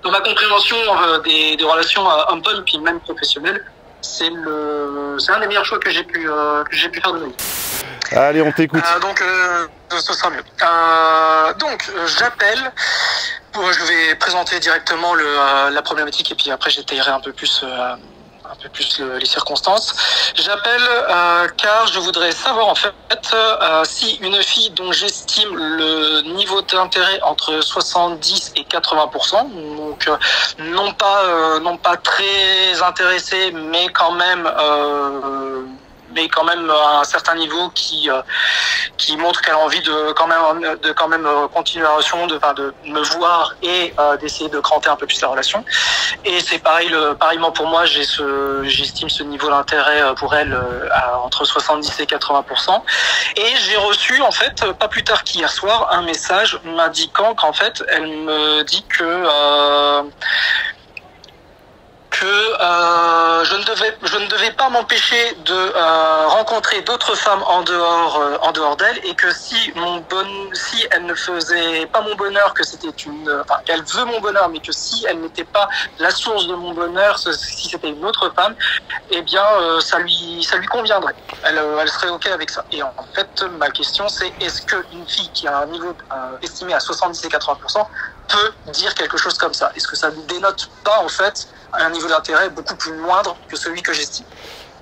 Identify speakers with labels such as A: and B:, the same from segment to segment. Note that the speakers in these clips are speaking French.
A: dans ma compréhension des relations hommes-femmes, puis même professionnelles, c'est un des meilleurs choix que j'ai pu faire de ma vie.
B: Allez, on t'écoute.
A: Donc, ce sera mieux. J'appelle. Je vais présenter directement la problématique et puis après j'étayerai un peu plus les circonstances. J'appelle car je voudrais savoir en fait si une fille dont j'estime le niveau d'intérêt entre 70 et 80%, donc non pas très intéressée, mais quand même à un certain niveau qui montre qu'elle a envie de quand même continuer la relation, de me voir et d'essayer de cranter un peu plus la relation. Et c'est pareillement pour moi, j'estime ce niveau d'intérêt pour elle entre 70 et 80%. Et j'ai reçu en fait pas plus tard qu'hier soir un message m'indiquant qu'en fait elle me dit que je ne devais pas m'empêcher de rencontrer d'autres femmes en dehors d'elle, et que si elle ne faisait pas mon bonheur, que c'était elle veut mon bonheur, mais que si elle n'était pas la source de mon bonheur, si c'était une autre femme, eh bien ça lui conviendrait. Elle serait ok avec ça. Et en fait, ma question c'est, est-ce qu'une fille qui a un niveau estimé à 70 et 80% peut dire quelque chose comme ça? Est-ce que ça ne dénote pas en fait un niveau d'intérêt beaucoup plus moindre que celui que j'estime?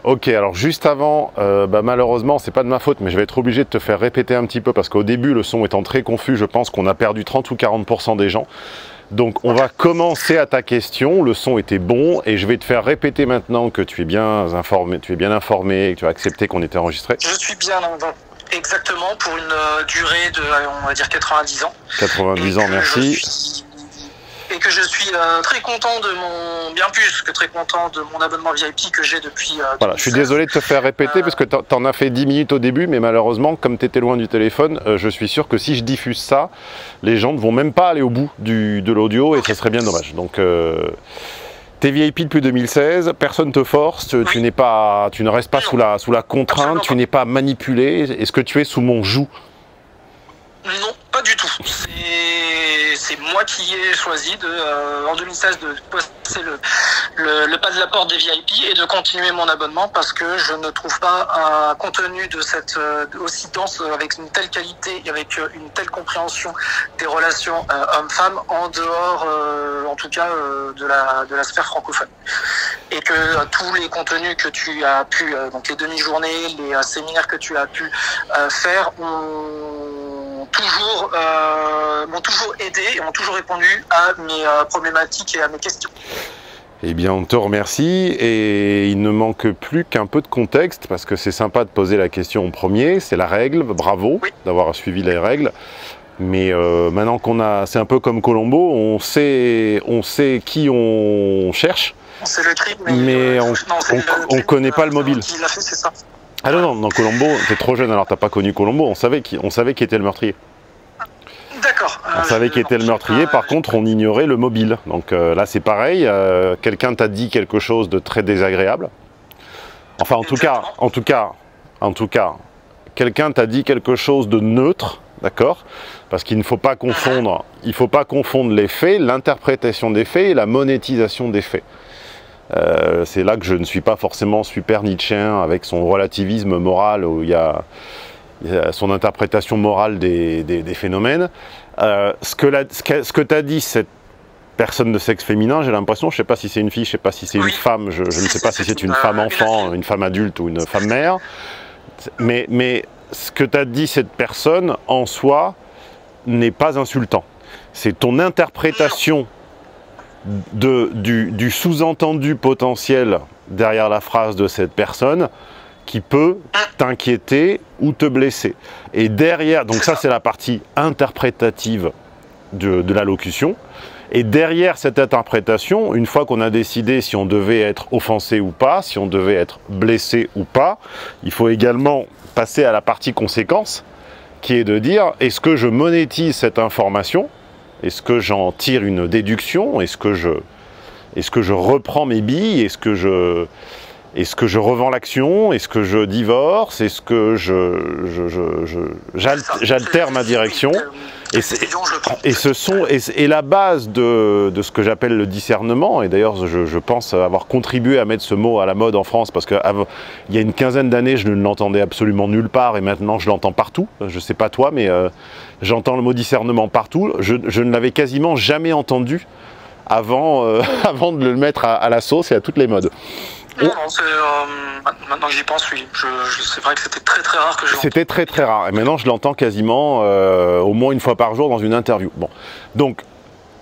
B: Ok, alors juste avant, malheureusement, c'est pas de ma faute, mais je vais être obligé de te faire répéter un petit peu parce qu'au début, le son étant très confus, je pense qu'on a perdu 30 ou 40% des gens. Donc on va commencer à ta question, le son était bon et je vais te faire répéter maintenant que tu es bien informé, que tu as accepté qu'on était enregistré.
A: Je suis bien exactement pour une durée de, on va dire, 90 ans.
B: 90 ans, merci.
A: Et que je suis très content bien plus que très content de mon abonnement VIP que j'ai depuis...
B: Voilà, je suis désolé de te faire répéter parce que tu en as fait 10 minutes au début, mais malheureusement, comme tu étais loin du téléphone, je suis sûr que si je diffuse ça, les gens ne vont même pas aller au bout de l'audio et ça serait bien dommage. Donc, t'es VIP depuis 2016, personne ne te force, tu ne restes pas sous la contrainte, tu n'es pas manipulé. Est-ce que tu es sous mon joug?
A: Non, pas du tout. C'est moi qui ai choisi en 2016 de passer le pas de la porte des VIP et de continuer mon abonnement parce que je ne trouve pas un contenu aussi dense, avec une telle qualité et avec une telle compréhension des relations hommes-femmes en dehors, en tout cas, de la sphère francophone. Et que tous les contenus que tu as pu, donc les demi-journées, les séminaires que tu as pu faire m'ont toujours aidé et ont toujours répondu à mes problématiques et à mes questions.
B: Eh bien, on te remercie et il ne manque plus qu'un peu de contexte parce que c'est sympa de poser la question en premier, c'est la règle, bravo d'avoir suivi les règles. Mais maintenant c'est un peu comme Colombo, on sait qui on cherche,
A: c'est le trip,
B: mais on connaît pas le mobile.
A: Qui l'a fait, c'est ça.
B: Ah non, dans Colombo, t'es trop jeune, alors t'as pas connu Colombo, on savait qui était le meurtrier.
A: D'accord.
B: On savait qui était le meurtrier, par contre on ignorait le mobile. Donc là c'est pareil, quelqu'un t'a dit quelque chose de très désagréable. Enfin en tout cas, quelqu'un t'a dit quelque chose de neutre, d'accord? Parce qu'il ne faut pas confondre, les faits, l'interprétation des faits et la monétisation des faits. C'est là que je ne suis pas forcément super nietzschéen avec son relativisme moral où il y a son interprétation morale des phénomènes. Ce que t'as dit cette personne de sexe féminin, j'ai l'impression, je ne sais pas si c'est une fille, je ne sais pas si c'est une femme, je ne sais pas si c'est une femme enfant, une femme adulte ou une femme mère, mais ce que t'as dit cette personne en soi n'est pas insultant. C'est ton interprétation du sous-entendu potentiel derrière la phrase de cette personne qui peut t'inquiéter ou te blesser. Et derrière, donc ça c'est la partie interprétative de l'allocution, et derrière cette interprétation, une fois qu'on a décidé si on devait être offensé ou pas, si on devait être blessé ou pas, il faut également passer à la partie conséquence, qui est de dire, est-ce que je monétise cette information? Est-ce que j'en tire une déduction? Est-ce que je reprends mes billes? Est-ce que Est-ce que je revends l'action? Est-ce que je divorce? Est-ce que j'altère ma direction? Et la base de ce que j'appelle le discernement, et d'ailleurs je pense avoir contribué à mettre ce mot à la mode en France, parce qu'il y a une quinzaine d'années je ne l'entendais absolument nulle part, et maintenant je l'entends partout. Je ne sais pas toi, mais j'entends le mot discernement partout. Je ne l'avais quasiment jamais entendu avant, avant de le mettre à la sauce et à toutes les modes.
A: Non, maintenant que j'y pense, oui. C'est vrai que c'était très très rare que je l'entende.
B: C'était très très rare. Et maintenant, je l'entends quasiment au moins une fois par jour dans une interview. Bon. Donc,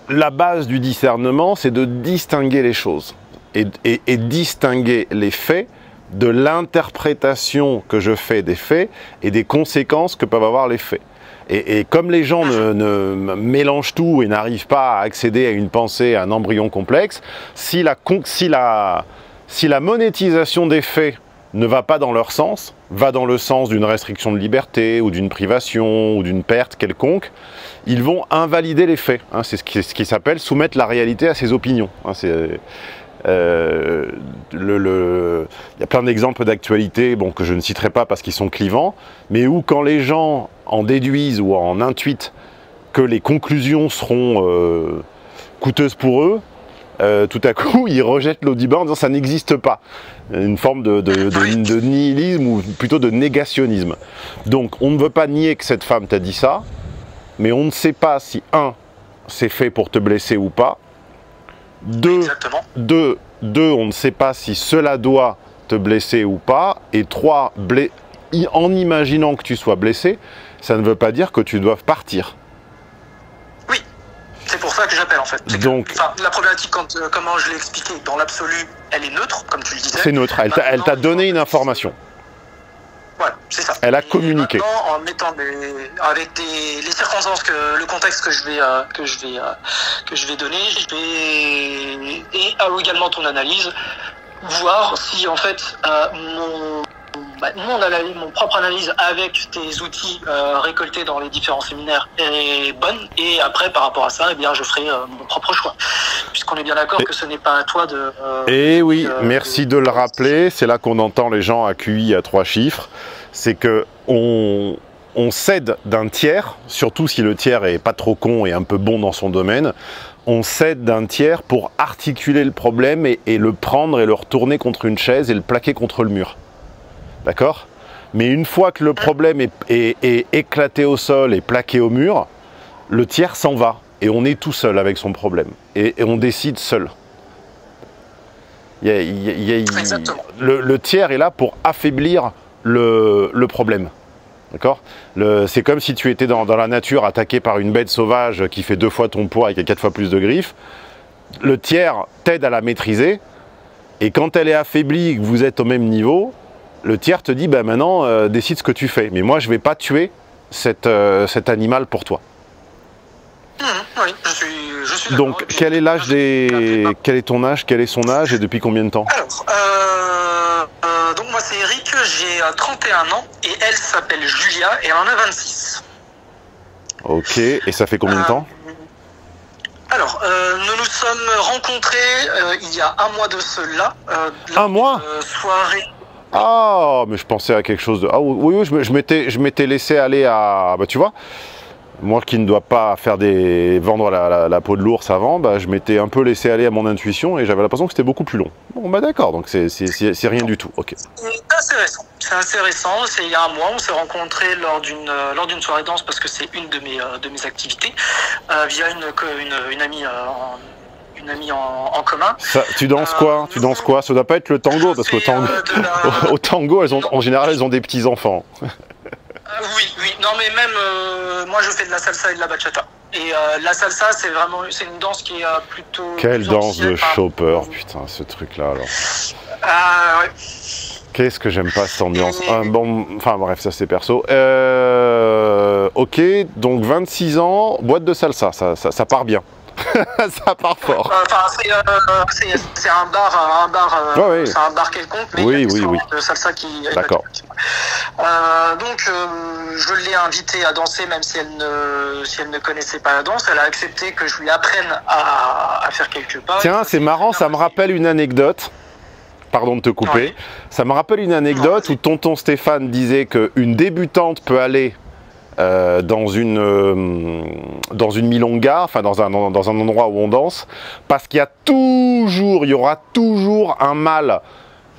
B: la base du discernement, c'est de distinguer les choses. Et distinguer les faits de l'interprétation que je fais des faits et des conséquences que peuvent avoir les faits. Et comme les gens ne mélangent tout et n'arrivent pas à accéder à une pensée, à un embryon complexe, si la monétisation des faits ne va pas dans leur sens, va dans le sens d'une restriction de liberté ou d'une privation ou d'une perte quelconque, ils vont invalider les faits. Hein, c'est ce qui s'appelle soumettre la réalité à ses opinions. Hein, il y a plein d'exemples d'actualité que je ne citerai pas parce qu'ils sont clivants, mais où quand les gens en déduisent ou en intuitent que les conclusions seront coûteuses pour eux, tout à coup, ils rejettent l'Audible en disant ça n'existe pas. Une forme de nihilisme ou plutôt de négationnisme. Donc, on ne veut pas nier que cette femme t'a dit ça, mais on ne sait pas si, un, c'est fait pour te blesser ou pas. Deux, on ne sait pas si cela doit te blesser ou pas. Et trois, en imaginant que tu sois blessé, ça ne veut pas dire que tu doives partir.
A: C'est pour ça que j'appelle en fait.
B: Donc,
A: la problématique, comment je l'ai expliqué, dans l'absolu, elle est neutre, comme tu le disais.
B: C'est neutre, elle t'a donné une information.
A: Voilà, c'est ça.
B: Elle a communiqué.
A: En mettant avec les circonstances, le contexte que je vais donner, et également ton analyse, voir si en fait mon propre analyse avec tes outils récoltés dans les différents séminaires est bonne, et après par rapport à ça, eh bien, je ferai mon propre choix, puisqu'on est bien d'accord que ce n'est pas à toi de...
B: Et oui, merci de le rappeler, c'est là qu'on entend les gens à QI à 3 chiffres, c'est que on cède d'un tiers, surtout si le tiers est pas trop con et un peu bon dans son domaine, on cède d'un tiers pour articuler le problème et le prendre et le retourner contre une chaise et le plaquer contre le mur. D'accord? Mais une fois que le problème est éclaté au sol et plaqué au mur, le tiers s'en va. Et on est tout seul avec son problème. Et on décide seul. Le tiers est là pour affaiblir le problème. D'accord? C'est comme si tu étais dans la nature attaqué par une bête sauvage qui fait 2 fois ton poids et qui a 4 fois plus de griffes. Le tiers t'aide à la maîtriser. Et quand elle est affaiblie et que vous êtes au même niveau, le tiers te dit, maintenant, décide ce que tu fais. Mais moi, je ne vais pas tuer cet animal pour toi.
A: Oui, je suis
B: donc, quel est l'âge quel est ton âge, quel est son âge et depuis combien de temps?
A: Alors, donc moi c'est Eric, j'ai 31 ans et elle s'appelle Julia et elle en a 26.
B: Ok, et ça fait combien de temps?
A: Alors, nous nous sommes rencontrés il y a un mois de cela.
B: Un mois?
A: Soirée.
B: Ah, mais je pensais à quelque chose de... Ah oui, je m'étais laissé aller à... tu vois, moi qui ne dois pas vendre la peau de l'ours avant, je m'étais un peu laissé aller à mon intuition et j'avais l'impression que c'était beaucoup plus long. Bon, d'accord, donc c'est rien du tout, ok.
A: C'est assez récent, c'est il y a un mois, on s'est rencontrés lors d'une soirée danse parce que c'est une de mes activités, via une amie une amie en commun.
B: Ça, tu danses quoi? Tu danses quoi? Ça doit pas être le tango, parce qu'au tango, au tango, en général, elles ont des petits-enfants.
A: Oui, non mais même, moi je fais de la salsa et de la bachata. Et la salsa, c'est une danse qui est plutôt...
B: Quelle danse de chopper, putain, ce truc-là, alors.
A: Ouais.
B: Qu'est-ce que j'aime pas cette ambiance. Enfin bref, ça c'est perso. Ok, donc 26 ans, boîte de salsa, ça part bien. Ça part fort.
A: C'est un bar,
B: ouais.
A: C'est un bar quelconque, mais
B: oui,
A: il y a
B: oui.
A: de salsa qui...
B: D'accord.
A: Donc je l'ai invitée à danser, même si elle ne connaissait pas la danse. Elle a accepté que je lui apprenne à faire quelques pas.
B: Tiens, c'est marrant, ça me rappelle une anecdote. pardon de te couper.
A: Ouais.
B: Ça me rappelle une anecdote où tonton Stéphane disait qu'une débutante peut aller dans une milonga, enfin dans un endroit où on danse, parce qu'il y aura toujours un mâle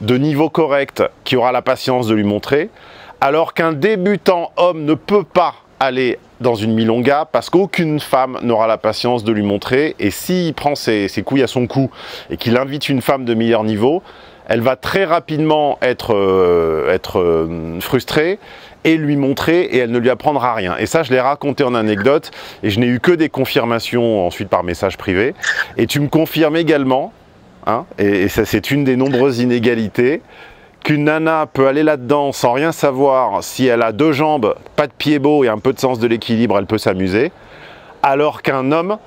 B: de niveau correct qui aura la patience de lui montrer, alors qu'un débutant homme ne peut pas aller dans une milonga parce qu'aucune femme n'aura la patience de lui montrer, et s'il prend ses couilles à son cou et qu'il invite une femme de meilleur niveau, elle va très rapidement être frustrée et lui montrer, et elle ne lui apprendra rien. Et ça, je l'ai raconté en anecdote et je n'ai eu que des confirmations ensuite par message privé. Et tu me confirmes également, hein, et ça c'est une des nombreuses inégalités, qu'une nana peut aller là-dedans sans rien savoir. Si elle a 2 jambes, pas de pied beau et un peu de sens de l'équilibre, elle peut s'amuser. Alors qu'un homme,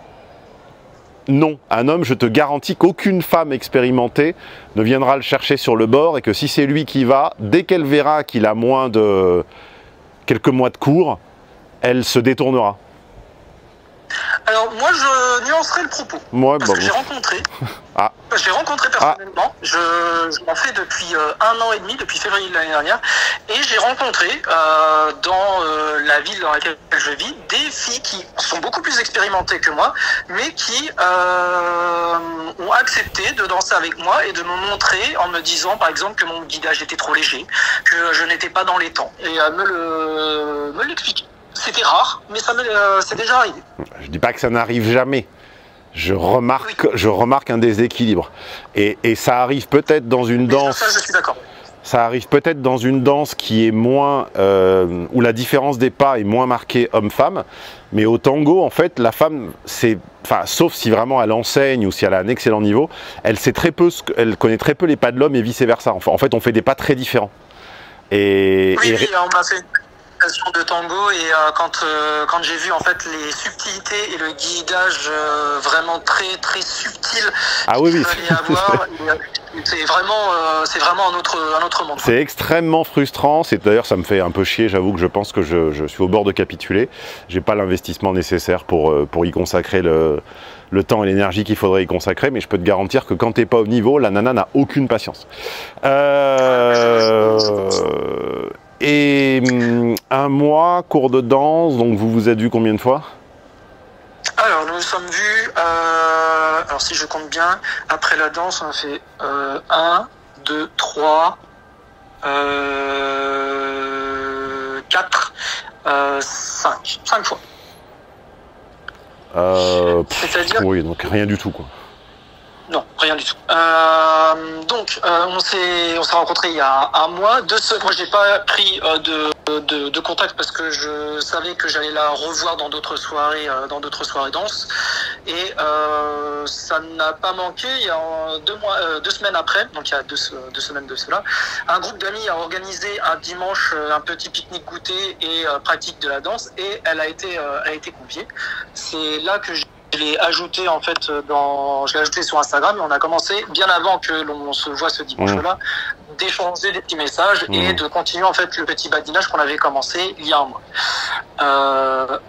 B: non. Un homme, je te garantis qu'aucune femme expérimentée ne viendra le chercher sur le bord, et que si c'est lui qui va, dès qu'elle verra qu'il a moins de quelques mois de cours, elle se détournera.
A: Alors moi je nuancerai le propos.
B: Ouais,
A: parce que j'ai rencontré.
B: Ah.
A: J'ai rencontré personnellement. Je m'en fais depuis 1 an et demi, depuis février de l'année dernière, et j'ai rencontré dans la ville dans laquelle je vis des filles qui sont beaucoup plus expérimentées que moi, mais qui ont accepté de danser avec moi et de me montrer en me disant par exemple que mon guidage était trop léger, que je n'étais pas dans les temps, et me l'expliquer. C'était rare, mais c'est déjà arrivé.
B: Je dis pas que ça n'arrive jamais. Je remarque un déséquilibre. Et ça arrive peut-être dans une danse.
A: Ça, je suis d'accord.
B: Ça arrive peut-être dans une danse qui est moins, où la différence des pas est moins marquée homme-femme. Mais au tango, en fait, la femme, sauf si vraiment elle enseigne ou si elle a un excellent niveau, elle connaît très peu les pas de l'homme et vice versa. Enfin, en fait, on fait des pas très différents.
A: On m'a fait de tango, et quand j'ai vu en fait les subtilités et le guidage vraiment très très subtil qu'il fallait avoir, c'est vraiment un autre monde.
B: C'est extrêmement frustrant. D'ailleurs, ça me fait un peu chier. J'avoue que je pense que je suis au bord de capituler. J'ai pas l'investissement nécessaire pour y consacrer le temps et l'énergie qu'il faudrait y consacrer, mais je peux te garantir que quand t'es pas au niveau, la nana n'a aucune patience. Et 1 mois, cours de danse, donc vous vous êtes vu combien de fois?
A: Alors, nous nous sommes vus, alors si je compte bien, après la danse, on a fait 1, 2, 3, 4, 5 fois. C'est-à-dire...
B: Oui, donc rien du tout, quoi.
A: Non, rien du tout. On s'est rencontrés il y a 1 mois. Moi, j'ai pas pris de contact parce que je savais que j'allais la revoir dans d'autres soirées danse. Et ça n'a pas manqué. Il y a 2 semaines après, donc il y a 2 semaines de cela, un groupe d'amis a organisé un dimanche un petit pique-nique goûter et pratique de la danse, et elle a été conviée. C'est là que je l'ai ajouté en fait je l'ai ajouté sur Instagram, et on a commencé bien avant que l'on se voit ce dimanche-là d'échanger des petits messages et de continuer en fait le petit badinage qu'on avait commencé il y a 1 mois.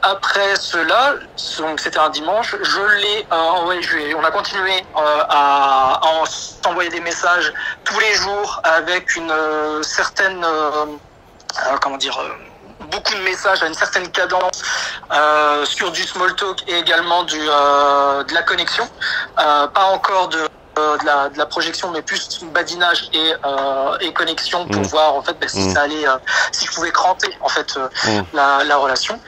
A: Après cela, donc c'était un dimanche, on a continué à s'envoyer des messages tous les jours avec une certaine beaucoup de messages à une certaine cadence sur du small talk et également de la connexion, pas encore de la projection, mais plus badinage et connexion pour voir en fait si ça allait, si je pouvais cranter en fait la relation.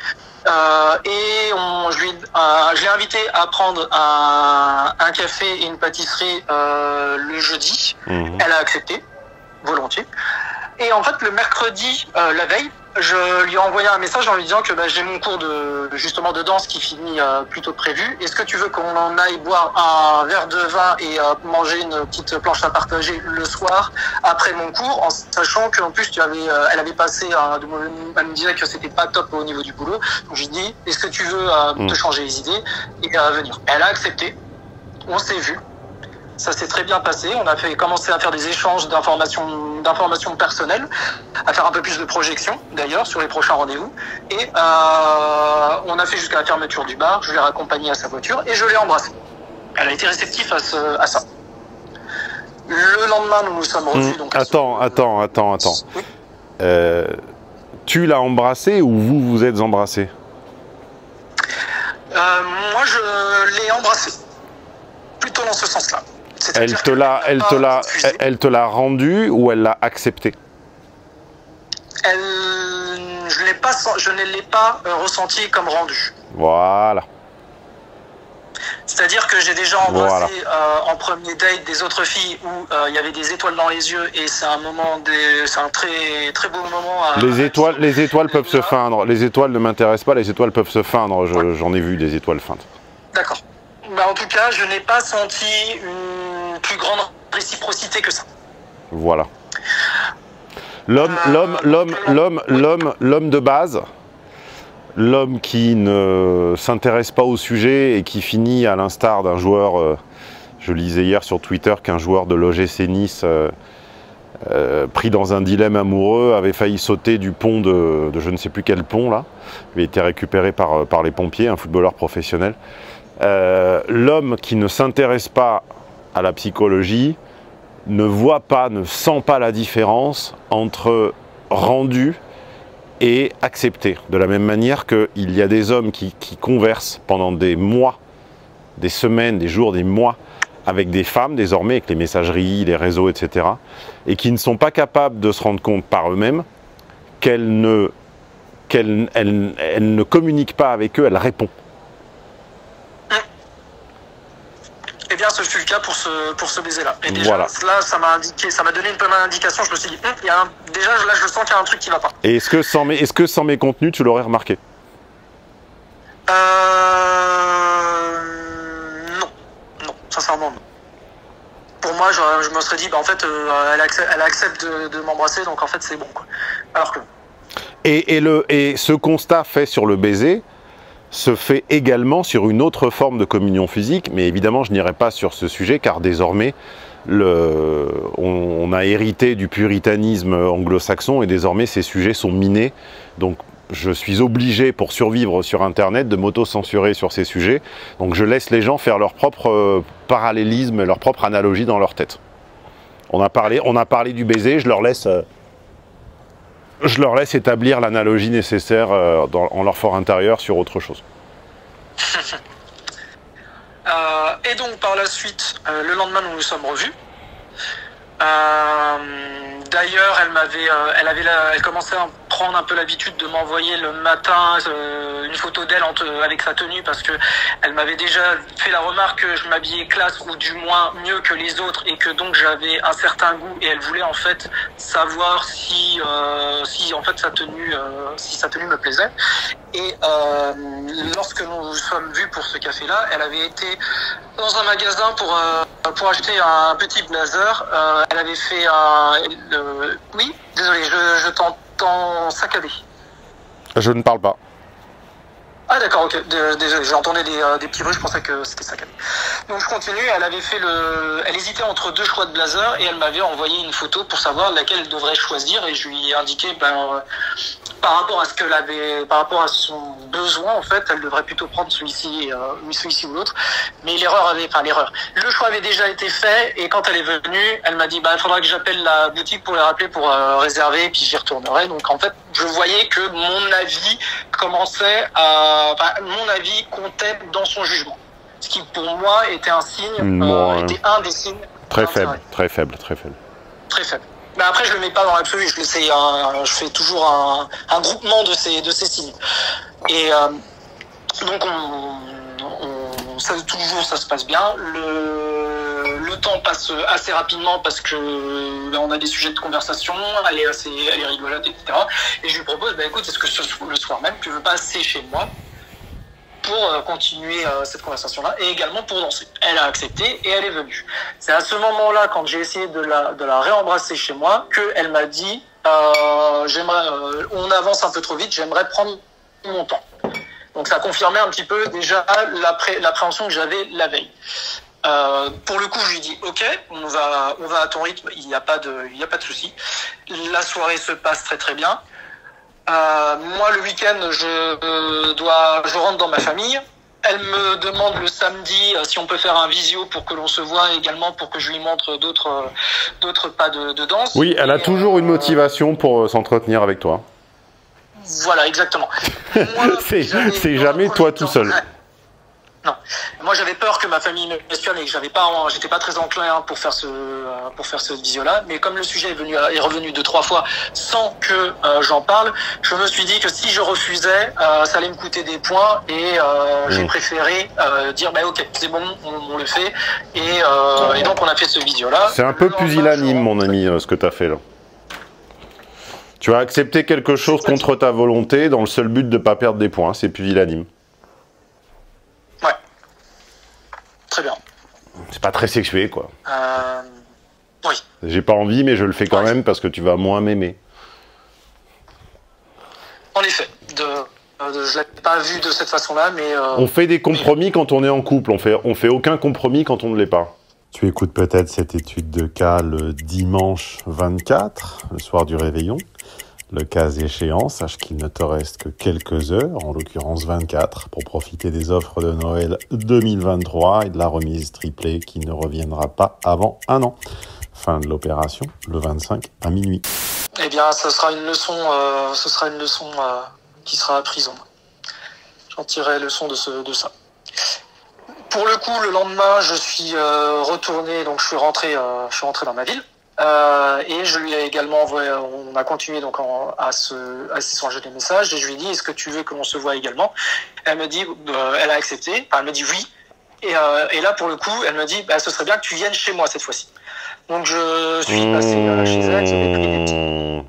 A: Je l'ai invité à prendre un café et une pâtisserie le jeudi. Elle a accepté volontiers. Et en fait, le mercredi, la veille, je lui ai envoyé un message en lui disant que j'ai mon cours de danse qui finit plus tôt que prévu. Est-ce que tu veux qu'on en aille boire un verre de vin et manger une petite planche à partager le soir après mon cours, en sachant qu'en plus elle avait passé, elle me disait que c'était pas top au niveau du boulot. Donc je lui ai dit, est-ce que tu veux te changer les idées et venir? Elle a accepté. On s'est vu. Ça s'est très bien passé. On a commencé à faire des échanges d'informations personnelles, à faire un peu plus de projection d'ailleurs sur les prochains rendez-vous. Et on a fait jusqu'à la fermeture du bar. Je l'ai raccompagnée à sa voiture et je l'ai embrassée. Elle a été réceptive à ça. Le lendemain, nous nous sommes revus. Donc,
B: attends.
A: Oui.
B: Tu l'as embrassée ou vous vous êtes embrassés?
A: Moi, je l'ai embrassée. Plutôt dans ce sens-là.
B: Elle te l'a rendue ou elle l'a acceptée?
A: Je ne l'ai pas ressenti comme rendu.
B: Voilà.
A: C'est-à-dire que j'ai déjà embrassé en premier date des autres filles où il y avait des étoiles dans les yeux et c'est un très très beau moment.
B: Les étoiles peuvent se feindre. Les étoiles ne m'intéressent pas. Les étoiles peuvent se feindre. J'en ai vu des étoiles feintes.
A: D'accord. Bah, en tout cas, je n'ai pas senti une plus grande réciprocité que ça.
B: Voilà. L'homme de base, l'homme qui ne s'intéresse pas au sujet et qui finit à l'instar d'un joueur, je lisais hier sur Twitter qu'un joueur de l'OGC Nice pris dans un dilemme amoureux avait failli sauter du pont de je ne sais plus quel pont là, il a été récupéré par les pompiers, un footballeur professionnel. L'homme qui ne s'intéresse pas à la psychologie ne voit pas, ne sent pas la différence entre rendu et accepté. De la même manière qu'il y a des hommes qui conversent pendant des mois, des semaines, des jours, des mois avec des femmes désormais, avec les messageries, les réseaux, etc. et qui ne sont pas capables de se rendre compte par eux-mêmes qu'elles ne communiquent pas avec eux, elles répondent.
A: Eh bien, ce fut le cas pour ce baiser-là. Et déjà,
B: voilà.
A: Là, ça m'a donné une première indication. Je me suis dit, déjà, là, je sens qu'il y a un truc qui ne va pas.
B: Et est-ce que sans mes contenus, tu l'aurais remarqué?
A: Non, sincèrement, non. Pour moi, je me serais dit, en fait, elle accepte de m'embrasser, donc en fait, c'est bon, quoi. Alors que...
B: Et ce constat fait sur le baiser se fait également sur une autre forme de communion physique, mais évidemment je n'irai pas sur ce sujet car désormais on a hérité du puritanisme anglo-saxon et désormais ces sujets sont minés, donc je suis obligé pour survivre sur internet de m'auto-censurer sur ces sujets, donc je laisse les gens faire leur propre parallélisme, leur propre analogie dans leur tête. On a parlé du baiser, je leur laisse établir l'analogie nécessaire en leur fort intérieur sur autre chose.
A: Et donc par la suite, le lendemain nous nous sommes revus. D'ailleurs, elle commençait à prendre un peu l'habitude de m'envoyer le matin une photo d'elle avec sa tenue parce que elle m'avait déjà fait la remarque que je m'habillais classe ou du moins mieux que les autres et que donc j'avais un certain goût et elle voulait en fait savoir si en fait sa tenue me plaisait. Et lorsque nous nous sommes vus pour ce café-là, elle avait été dans un magasin pour acheter un petit blazer. Elle avait fait oui, désolé, je t'entends saccader.
B: Je ne parle pas.
A: Ah d'accord, ok. Désolé, j'entendais des petits bruits, je pensais que c'était saccadé. Donc je continue, elle hésitait entre deux choix de blazer et elle m'avait envoyé une photo pour savoir laquelle elle devrait choisir et je lui ai indiqué par rapport à son besoin en fait, elle devrait plutôt prendre celui-ci ou l'autre. Mais le choix avait déjà été fait et quand elle est venue, elle m'a dit il faudra que j'appelle la boutique pour les rappeler pour réserver et puis j'y retournerai. Donc en fait, je voyais que mon avis mon avis comptait dans son jugement. Ce qui pour moi était un signe, était un des signes
B: très faible. Très faible.
A: Mais après, je le mets pas dans l'absolu. Je fais toujours un groupement de ces signes. Et donc ça se passe bien. Le temps passe assez rapidement parce que on a des sujets de conversation. Elle est rigolote, etc. Et je lui propose, écoute, est-ce que le soir même, tu veux passer chez moi pour continuer cette conversation-là et également pour danser. Elle a accepté et elle est venue. C'est à ce moment-là, quand j'ai essayé de la réembrasser chez moi, qu'elle m'a dit on avance un peu trop vite, j'aimerais prendre mon temps. Donc ça confirmait un petit peu déjà l'appréhension que j'avais la veille. Pour le coup, je lui dis ok, on va à ton rythme, il n'y a pas de souci. La soirée se passe très très bien. Moi, le week-end, je rentre dans ma famille. Elle me demande le samedi si on peut faire un visio pour que l'on se voit, également pour que je lui montre d'autres pas de danse.
B: Oui, elle a toujours une motivation pour s'entretenir avec toi.
A: Voilà, exactement.
B: C'est jamais toi tout seul.
A: Non, moi j'avais peur que ma famille m'espionne et que j'étais pas très enclin pour faire ce visio-là. Mais comme le sujet est revenu 2-3 fois sans que j'en parle, je me suis dit que si je refusais, ça allait me coûter des points et j'ai préféré dire bah ok, c'est bon, on le fait et donc on a fait ce visio-là.
B: C'est un peu pusillanime, mon ami, ce que t'as fait là. Tu as accepté quelque chose contre ta volonté dans le seul but de pas perdre des points. C'est pusillanime.
A: Ouais. Très bien.
B: C'est pas très sexué, quoi.
A: Oui.
B: J'ai pas envie, mais je le fais quand même parce que tu vas moins m'aimer.
A: En effet. Je l'ai pas vu de cette façon-là, mais...
B: On fait des compromis quand on est en couple. On fait aucun compromis quand on ne l'est pas. Tu écoutes peut-être cette étude de cas le dimanche 24, le soir du réveillon. Le cas échéant, sache qu'il ne te reste que quelques heures, en l'occurrence 24, pour profiter des offres de Noël 2023 et de la remise triplée qui ne reviendra pas avant un an. Fin de l'opération, le 25 à minuit.
A: Eh bien, ce sera une leçon qui sera apprise. J'en tirerai leçon de ça. Pour le coup, le lendemain, je suis retourné, donc je suis rentré dans ma ville. Et je lui ai également envoyé, on a continué donc à s'échanger des messages et je lui ai dit est-ce que tu veux que l'on se voit également. Elle me dit elle a accepté, enfin, elle me dit oui et là pour le coup elle me dit ce serait bien que tu viennes chez moi cette fois-ci. Donc je suis passé chez elle, j'avais pris des petits...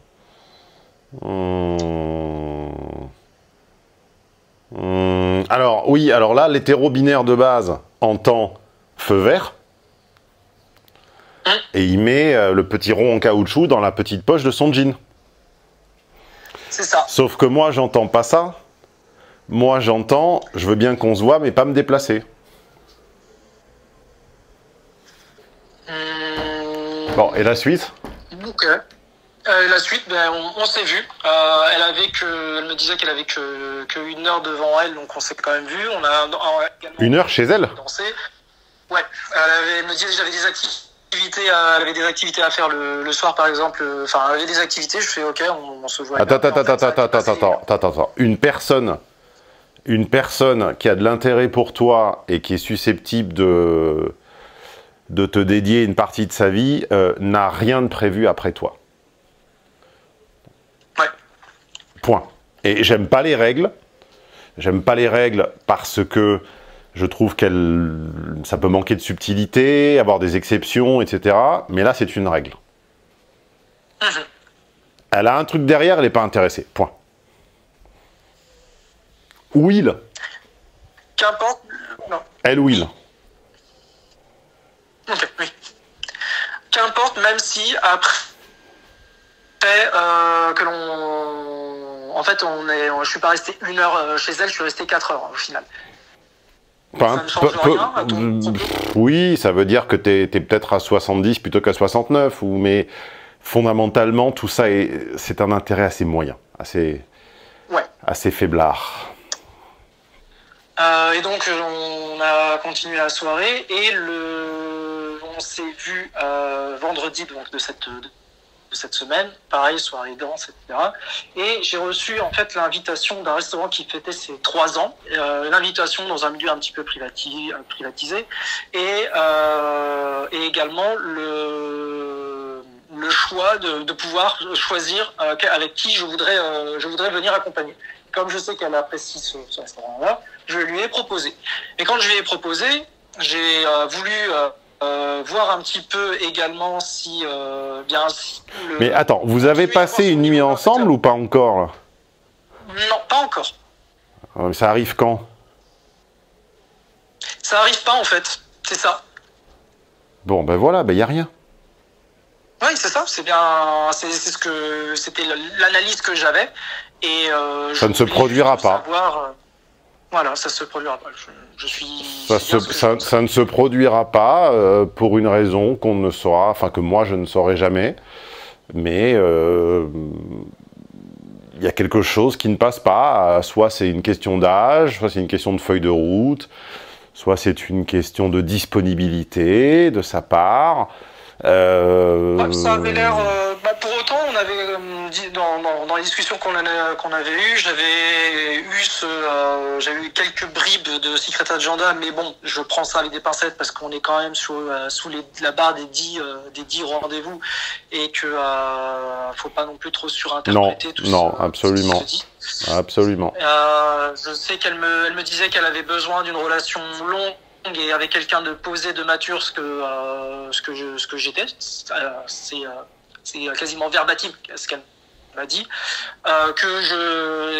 B: Alors oui, alors là l'hétéro-binaire de base entend feu vert. Et il met le petit rond en caoutchouc dans la petite poche de son jean.
A: C'est ça.
B: Sauf que moi, j'entends pas ça. Moi, j'entends, je veux bien qu'on se voit, mais pas me déplacer. Bon, et la suite?
A: Ok. La suite, on s'est vu. Elle me disait qu'elle avait que 1 heure devant elle, donc on s'est quand même vu. On a également
B: 1 heure chez elle?
A: dansé. Ouais. Elle me disait que j'avais des activités. Elle avait des activités à faire le soir par exemple, enfin elle avait des activités, je fais ok, on se voit.
B: Attends. Une personne qui a de l'intérêt pour toi et qui est susceptible de te dédier une partie de sa vie n'a rien de prévu après toi.
A: Ouais.
B: Point. Et j'aime pas les règles. J'aime pas les règles parce que je trouve ça peut manquer de subtilité, avoir des exceptions, etc. Mais là, c'est une règle. Elle a un truc derrière, elle n'est pas intéressée. Point. Will.
A: Qu'importe. Non.
B: Elle, Will.
A: Ok, oui. Qu'importe, même si après que l'on... En fait, je suis pas resté 1 heure chez elle, je suis resté 4 heures au final. Ça ne change rien à ton propos.
B: Oui, ça veut dire que tu es peut-être à 70 plutôt qu'à 69, mais fondamentalement, tout ça, c'est un intérêt assez moyen, assez faiblard.
A: Et donc, on a continué la soirée et on s'est vu vendredi donc, de cette semaine, pareil, soirée danse, etc. Et j'ai reçu en fait l'invitation d'un restaurant qui fêtait ses 3 ans, l'invitation dans un milieu un petit peu privatisé, et également le choix de pouvoir choisir avec qui je voudrais venir accompagner. Comme je sais qu'elle apprécie ce restaurant-là, je lui ai proposé. Et quand je lui ai proposé, j'ai voulu voir un petit peu également si
B: Mais attends, vous avez passé une nuit ensemble ou pas encore là?
A: Non, pas encore.
B: Ça arrive quand?
A: Ça arrive pas en fait, c'est ça.
B: Bon ben voilà, ben y a rien.
A: Oui, c'est ça, c'est bien, c'était l'analyse que j'avais et
B: ça ne se produira pas.
A: Voilà, ça se produira pas.
B: Ça ne se produira pas pour une raison qu'on ne saura, enfin que moi je ne saurai jamais. Mais il y a quelque chose qui ne passe pas. Soit c'est une question d'âge, soit c'est une question de feuille de route, soit c'est une question de disponibilité de sa part.
A: Ça avait l'air. Pour autant, on avait dit dans les discussions qu'on avait eues, j'avais eu quelques bribes de Secret Agenda, mais bon, je prends ça avec des pincettes parce qu'on est quand même sous la barre des 10 rendez-vous et que faut pas non plus trop surinterpréter tout ça.
B: Non, absolument. Absolument.
A: Je sais qu'elle me disait qu'elle avait besoin d'une relation longue et avec quelqu'un de posé, de mature, ce que j'étais. C'est quasiment verbatim ce qu'elle m'a dit.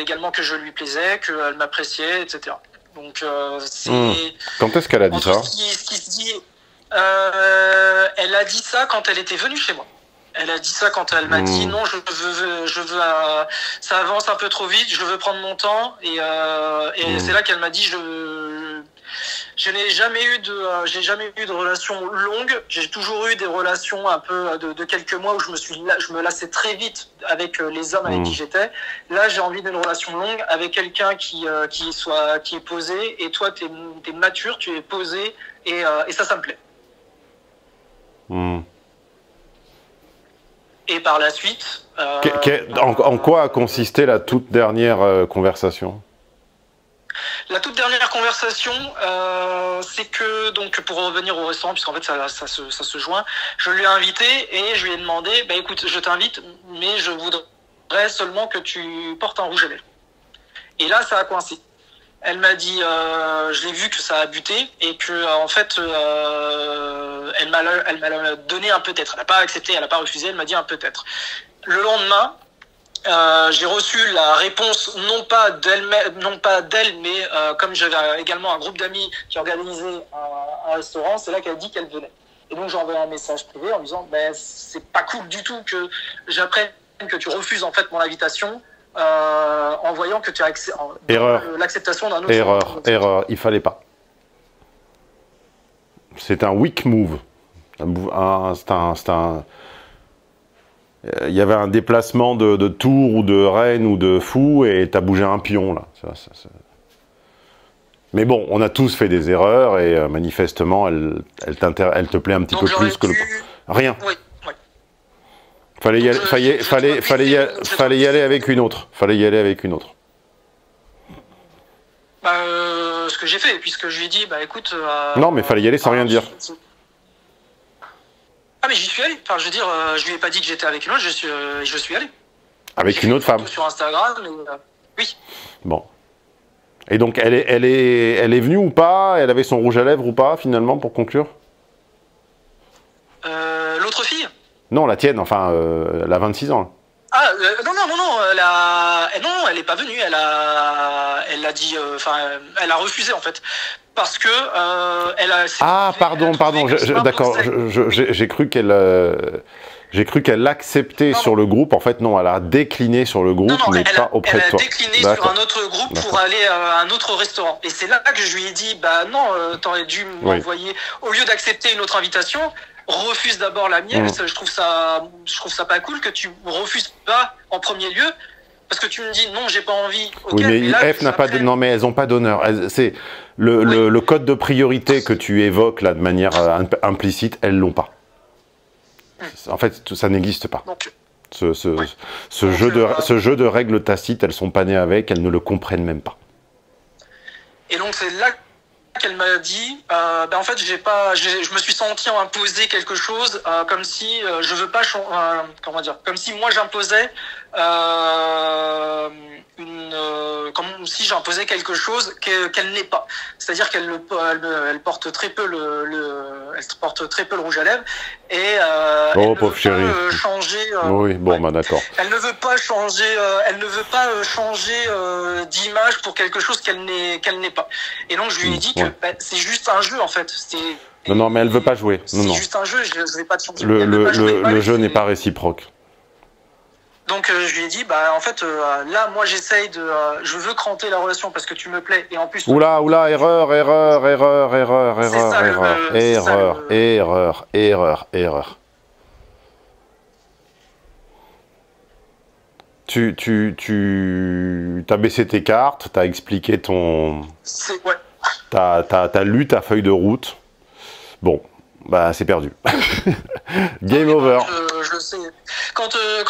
A: Également que je lui plaisais, qu'elle m'appréciait, etc. Donc
B: Quand est-ce qu'elle a dit ça?
A: Ce qui se dit, elle a dit ça quand elle était venue chez moi. Elle a dit ça quand elle m'a dit non, je veux ça avance un peu trop vite, je veux prendre mon temps et c'est là qu'elle m'a dit je n'ai jamais eu de relation longue. J'ai toujours eu des relations un peu de quelques mois où je me lassais très vite avec les hommes avec qui j'étais. Là, j'ai envie d'une relation longue avec quelqu'un qui est posé. Et toi, t'es mature, tu es posé et ça me plaît. Et par la suite.
B: En quoi a consisté la toute dernière conversation?
A: La toute dernière conversation, c'est que, donc, pour revenir au restaurant, puisqu'en fait ça se joint, je lui ai invité et je lui ai demandé, bah écoute, je t'invite, mais je voudrais seulement que tu portes un rouge à lèvres. Et là, ça a coincé. Elle m'a dit, je l'ai vu que ça a buté et que en fait, elle m'a donné un peut-être. Elle n'a pas accepté, elle n'a pas refusé, elle m'a dit un peut-être. Le lendemain, j'ai reçu la réponse non pas d'elle, mais comme j'avais également un groupe d'amis qui organisait un restaurant, c'est là qu'elle dit qu'elle venait. Et donc j'ai envoyé un message privé en lui disant c'est pas cool du tout que j'apprenne que tu refuses en fait mon invitation en voyant que tu as l'acceptation d'un autre.
B: Erreur, il fallait pas. C'est un weak move. Il y avait un déplacement de tour ou de reine ou de fou et t'as bougé un pion là. Mais bon, on a tous fait des erreurs et manifestement elle te plaît un petit peu plus que le... Rien.
A: Oui, oui.
B: Fallait y aller avec une autre. Fallait y aller avec une autre.
A: Ce que j'ai fait, puisque je lui ai dit, écoute...
B: non, mais fallait y aller sans rien dire.
A: Ah mais j'y suis allé. Enfin, je veux dire, je lui ai pas dit que j'étais avec une autre, je suis allé.
B: Avec une autre femme.
A: Sur Instagram, oui.
B: Bon. Et donc elle est venue ou pas? Elle avait son rouge à lèvres ou pas finalement pour conclure?
A: L'autre fille?
B: Non, la tienne. Enfin, elle a 26 ans. Là.
A: Ah non, elle est pas venue. Elle a dit, elle a refusé en fait. Parce que elle a...
B: pardon, d'accord, j'ai cru qu'elle l'acceptait sur le groupe, en fait non, elle a décliné sur le groupe, mais pas auprès de toi.
A: Elle a décliné sur un autre groupe pour aller à un autre restaurant. Et c'est là que je lui ai dit, non, t'aurais dû m'envoyer, au lieu d'accepter une autre invitation, refuse d'abord la mienne, je trouve ça pas cool que tu refuses pas en premier lieu. Parce que tu me dis non, j'ai pas envie.
B: Okay, oui, mais là, F n'a pas de. Non, mais elles ont pas d'honneur. C'est le code de priorité que tu évoques là de manière implicite, elles l'ont pas. En fait, ça n'existe pas. Donc, ce jeu de règles tacites, elles sont pas nées avec, elles ne le comprennent même pas.
A: Et donc c'est là qu'elle m'a dit, en fait, je me suis senti imposer quelque chose, comme si je veux pas, comment dire, comme si moi j'imposais comme si j'imposais quelque chose qu'elle n'est pas. C'est-à-dire qu'elle porte très peu elle porte très peu le rouge à lèvres et elle
B: pauvre chérie.
A: Changer.
B: Oui, bon, d'accord.
A: Elle ne veut pas changer. Elle ne veut pas changer d'image pour quelque chose qu'elle n'est pas. Et donc je lui ai dit que c'est juste un jeu en fait.
B: Non, mais elle veut pas jouer.
A: C'est juste un jeu. Je vais pas te changer.
B: Le jeu n'est pas réciproque.
A: Donc je lui ai dit, en fait, là, moi, j'essaye de... je veux cranter la relation parce que tu me plais. Et en plus...
B: Oula, erreur. Tu as baissé tes cartes, tu as expliqué ton...
A: Ouais.
B: T'as lu ta feuille de route. Bon, bah c'est perdu. Game over.
A: Je sais. Quand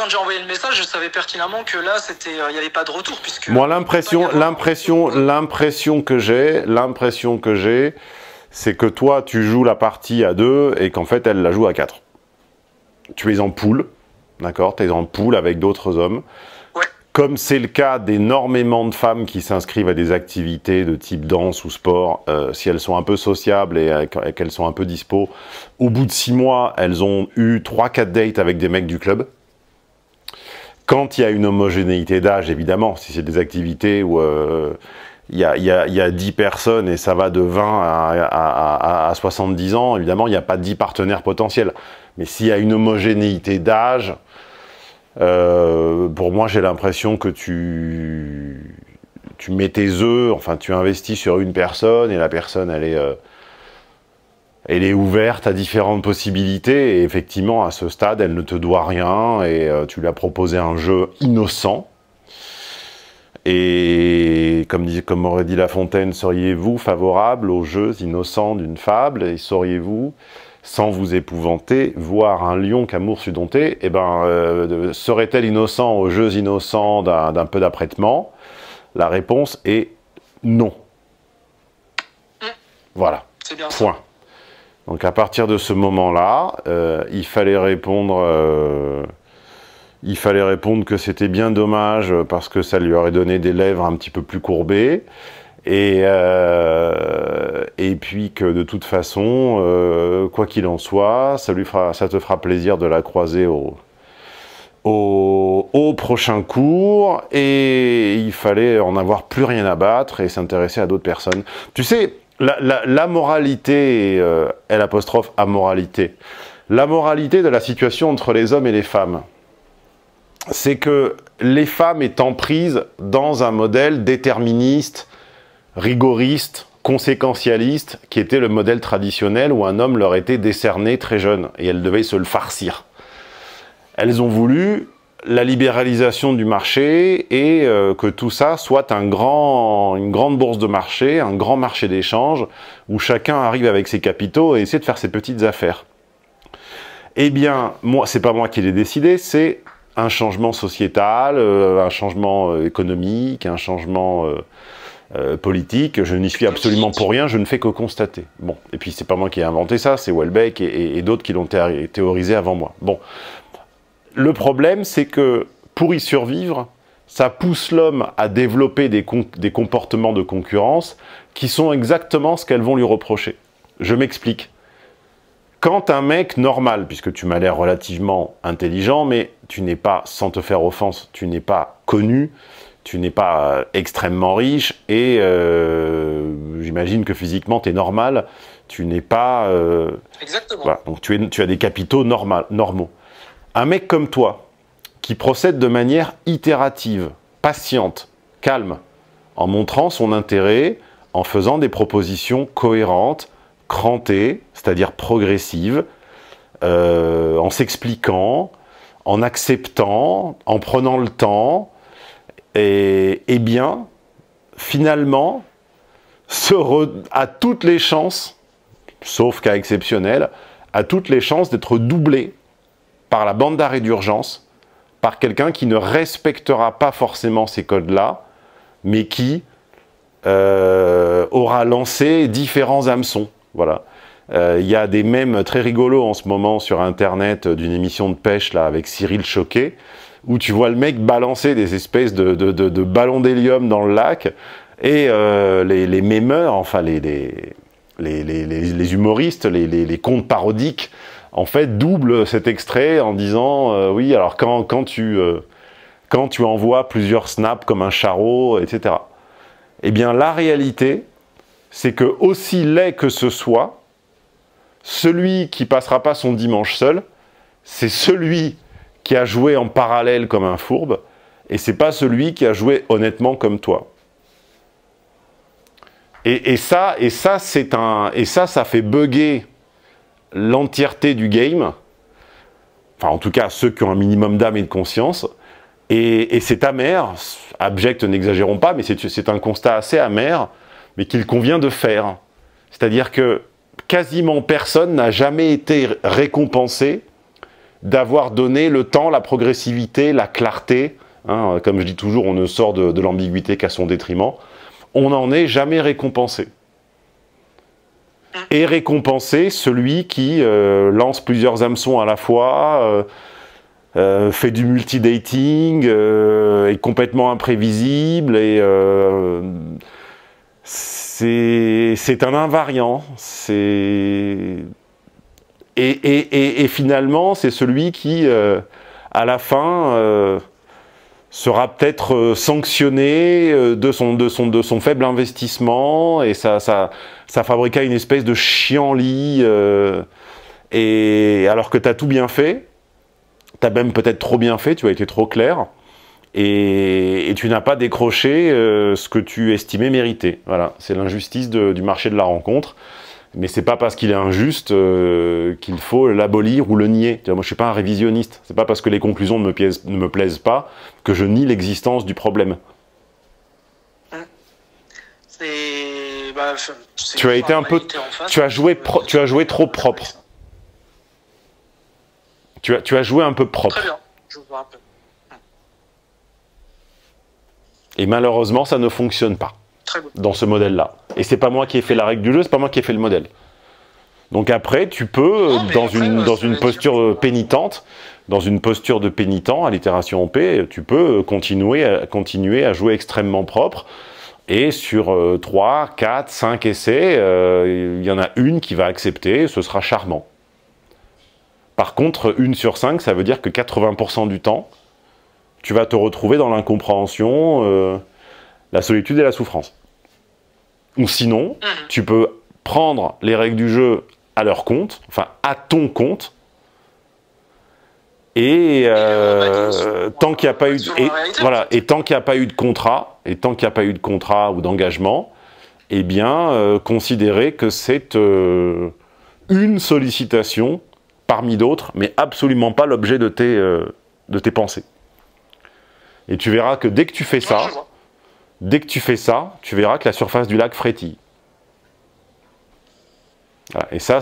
A: j'ai envoyé le message, je savais pertinemment que là, il n'y avait pas de retour. Puisque
B: moi, l'impression que j'ai, c'est que toi, tu joues la partie à 2 et qu'en fait, elle la joue à 4. Tu es en poule, d'accord? Tu es en poule avec d'autres hommes.
A: Ouais.
B: Comme c'est le cas d'énormément de femmes qui s'inscrivent à des activités de type danse ou sport, si elles sont un peu sociables et qu'elles sont un peu dispo, au bout de 6 mois, elles ont eu 3-4 dates avec des mecs du club. Quand il y a une homogénéité d'âge, évidemment, si c'est des activités où il y a 10 personnes et ça va de 20 à 70 ans, évidemment, il n'y a pas 10 partenaires potentiels. Mais s'il y a une homogénéité d'âge, pour moi, j'ai l'impression que tu mets tes œufs, enfin, tu investis sur une personne et la personne, elle est ouverte à différentes possibilités. Et effectivement, à ce stade, elle ne te doit rien et tu lui as proposé un jeu innocent. Et comme aurait dit La Fontaine, seriez-vous favorable aux jeux innocents d'une fable? Et sauriez-vous, sans vous épouvanter, voir un lion qu'amour sut dompter? Eh ben, serait-elle innocent aux jeux innocents d'un peu d'apprêtement? La réponse est non. Voilà.
A: C'est bien
B: point. Ça. Donc à partir de ce moment-là, il fallait répondre que c'était bien dommage parce que ça lui aurait donné des lèvres un petit peu plus courbées. Et puis que de toute façon, quoi qu'il en soit, ça te fera plaisir de la croiser au prochain cours, et il fallait en avoir plus rien à battre et s'intéresser à d'autres personnes. Tu sais, la moralité, L' amoralité, la moralité de la situation entre les hommes et les femmes, c'est que les femmes étant prises dans un modèle déterministe, rigoriste, conséquentialiste, qui était le modèle traditionnel où un homme leur était décerné très jeune et elles devaient se le farcir. Elles ont voulu la libéralisation du marché et que tout ça soit une grande bourse de marché, un grand marché d'échange où chacun arrive avec ses capitaux et essaie de faire ses petites affaires. Eh bien, moi, c'est pas moi qui l'ai décidé, c'est un changement sociétal, un changement économique, un changement politique. Je n'y suis absolument pour rien, je ne fais que constater. Bon, et puis c'est pas moi qui ai inventé ça, c'est Houellebecq et d'autres qui l'ont théorisé avant moi. Bon, le problème, c'est que pour y survivre, ça pousse l'homme à développer des comportements de concurrence qui sont exactement ce qu'elles vont lui reprocher. Je m'explique. Quand un mec normal, puisque tu m'as l'air relativement intelligent, mais tu n'es pas, sans te faire offense, tu n'es pas connu, tu n'es pas extrêmement riche, et j'imagine que physiquement tu es normal, tu n'es pas...
A: Exactement.
B: Voilà, donc tu as des capitaux normaux. Un mec comme toi, qui procède de manière itérative, patiente, calme, en montrant son intérêt, en faisant des propositions cohérentes, crantées, c'est-à-dire progressives, en s'expliquant, en acceptant, en prenant le temps, et bien, finalement, a toutes les chances, sauf cas exceptionnel, a toutes les chances d'être doublé par la bande d'arrêt d'urgence, par quelqu'un qui ne respectera pas forcément ces codes-là, mais qui aura lancé différents hameçons. Voilà. Y a des mèmes très rigolos en ce moment sur Internet d'une émission de pêche là, avec Cyril Choquet, où tu vois le mec balancer des espèces de ballons d'hélium dans le lac, et les mémeurs, enfin les humoristes, les contes parodiques, en fait, doublent cet extrait en disant oui, alors quand tu envoies plusieurs snaps comme un charreau, etc. Eh bien, la réalité, c'est que, aussi laid que ce soit, celui qui passera pas son dimanche seul, c'est celui qui a joué en parallèle comme un fourbe, et c'est pas celui qui a joué honnêtement comme toi. Et ça fait bugger l'entièreté du game, enfin en tout cas ceux qui ont un minimum d'âme et de conscience, Et c'est amer, abject, n'exagérons pas, mais c'est un constat assez amer, mais qu'il convient de faire. C'est-à-dire que quasiment personne n'a jamais été récompensé d'avoir donné le temps, la progressivité, la clarté. Hein, comme je dis toujours, on ne sort de l'ambiguïté qu'à son détriment. On n'en est jamais récompensé. Et récompenser celui qui lance plusieurs hameçons à la fois, fait du multidating, est complètement imprévisible, et c'est un invariant. Et finalement, c'est celui qui, à la fin, sera peut-être sanctionné de son faible investissement, et ça fabriqua une espèce de chienlit, et alors que tu as tout bien fait, tu as même peut-être trop bien fait, tu as été trop clair, et tu n'as pas décroché ce que tu estimais mériter. Voilà, c'est l'injustice du marché de la rencontre. Mais c'est pas parce qu'il est injuste qu'il faut l'abolir ou le nier. Moi, je suis pas un révisionniste. C'est pas parce que les conclusions ne me plaisent pas que je nie l'existence du problème. Tu as été un peu, tu as joué trop propre. Tu as joué un peu propre.
A: Très bien. Je vois un peu.
B: Et malheureusement, ça ne fonctionne pas dans ce modèle-là. Et c'est pas moi qui ai fait la règle du jeu, c'est pas moi qui ai fait le modèle. Donc après, tu peux, dans une posture pénitente, dans une posture de pénitent à l'itération en paix, tu peux continuer à jouer extrêmement propre. Et sur 3, 4, 5 essais, il y en a une qui va accepter, ce sera charmant. Par contre, 1 sur 5, ça veut dire que 80% du temps, tu vas te retrouver dans l'incompréhension, la solitude et la souffrance. Ou sinon, tu peux prendre les règles du jeu à leur compte, enfin à ton compte, et tant qu'il n'y a pas eu tant qu'il n'y a pas eu de contrat, et tant qu'il n'y a pas eu de contrat ou d'engagement, eh bien considérer que c'est une sollicitation parmi d'autres, mais absolument pas l'objet de tes pensées. Et tu verras que dès que tu fais ça, tu verras que la surface du lac frétille. Voilà. Et ça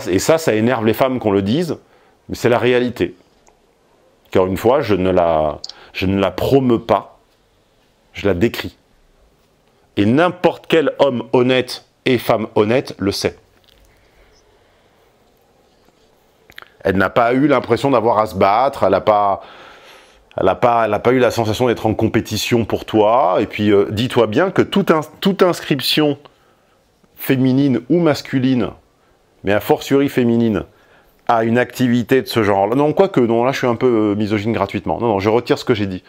B: énerve les femmes qu'on le dise, mais c'est la réalité. Car une fois, je ne la promeus pas, je la décris. Et n'importe quel homme honnête et femme honnête le sait. Elle n'a pas eu l'impression d'avoir à se battre, elle n'a pas eu la sensation d'être en compétition pour toi. Et puis, dis-toi bien que toute inscription féminine ou masculine, mais a fortiori féminine, à une activité de ce genre-là. Non, quoique, non, là je suis un peu misogyne gratuitement. Non, je retire ce que j'ai dit.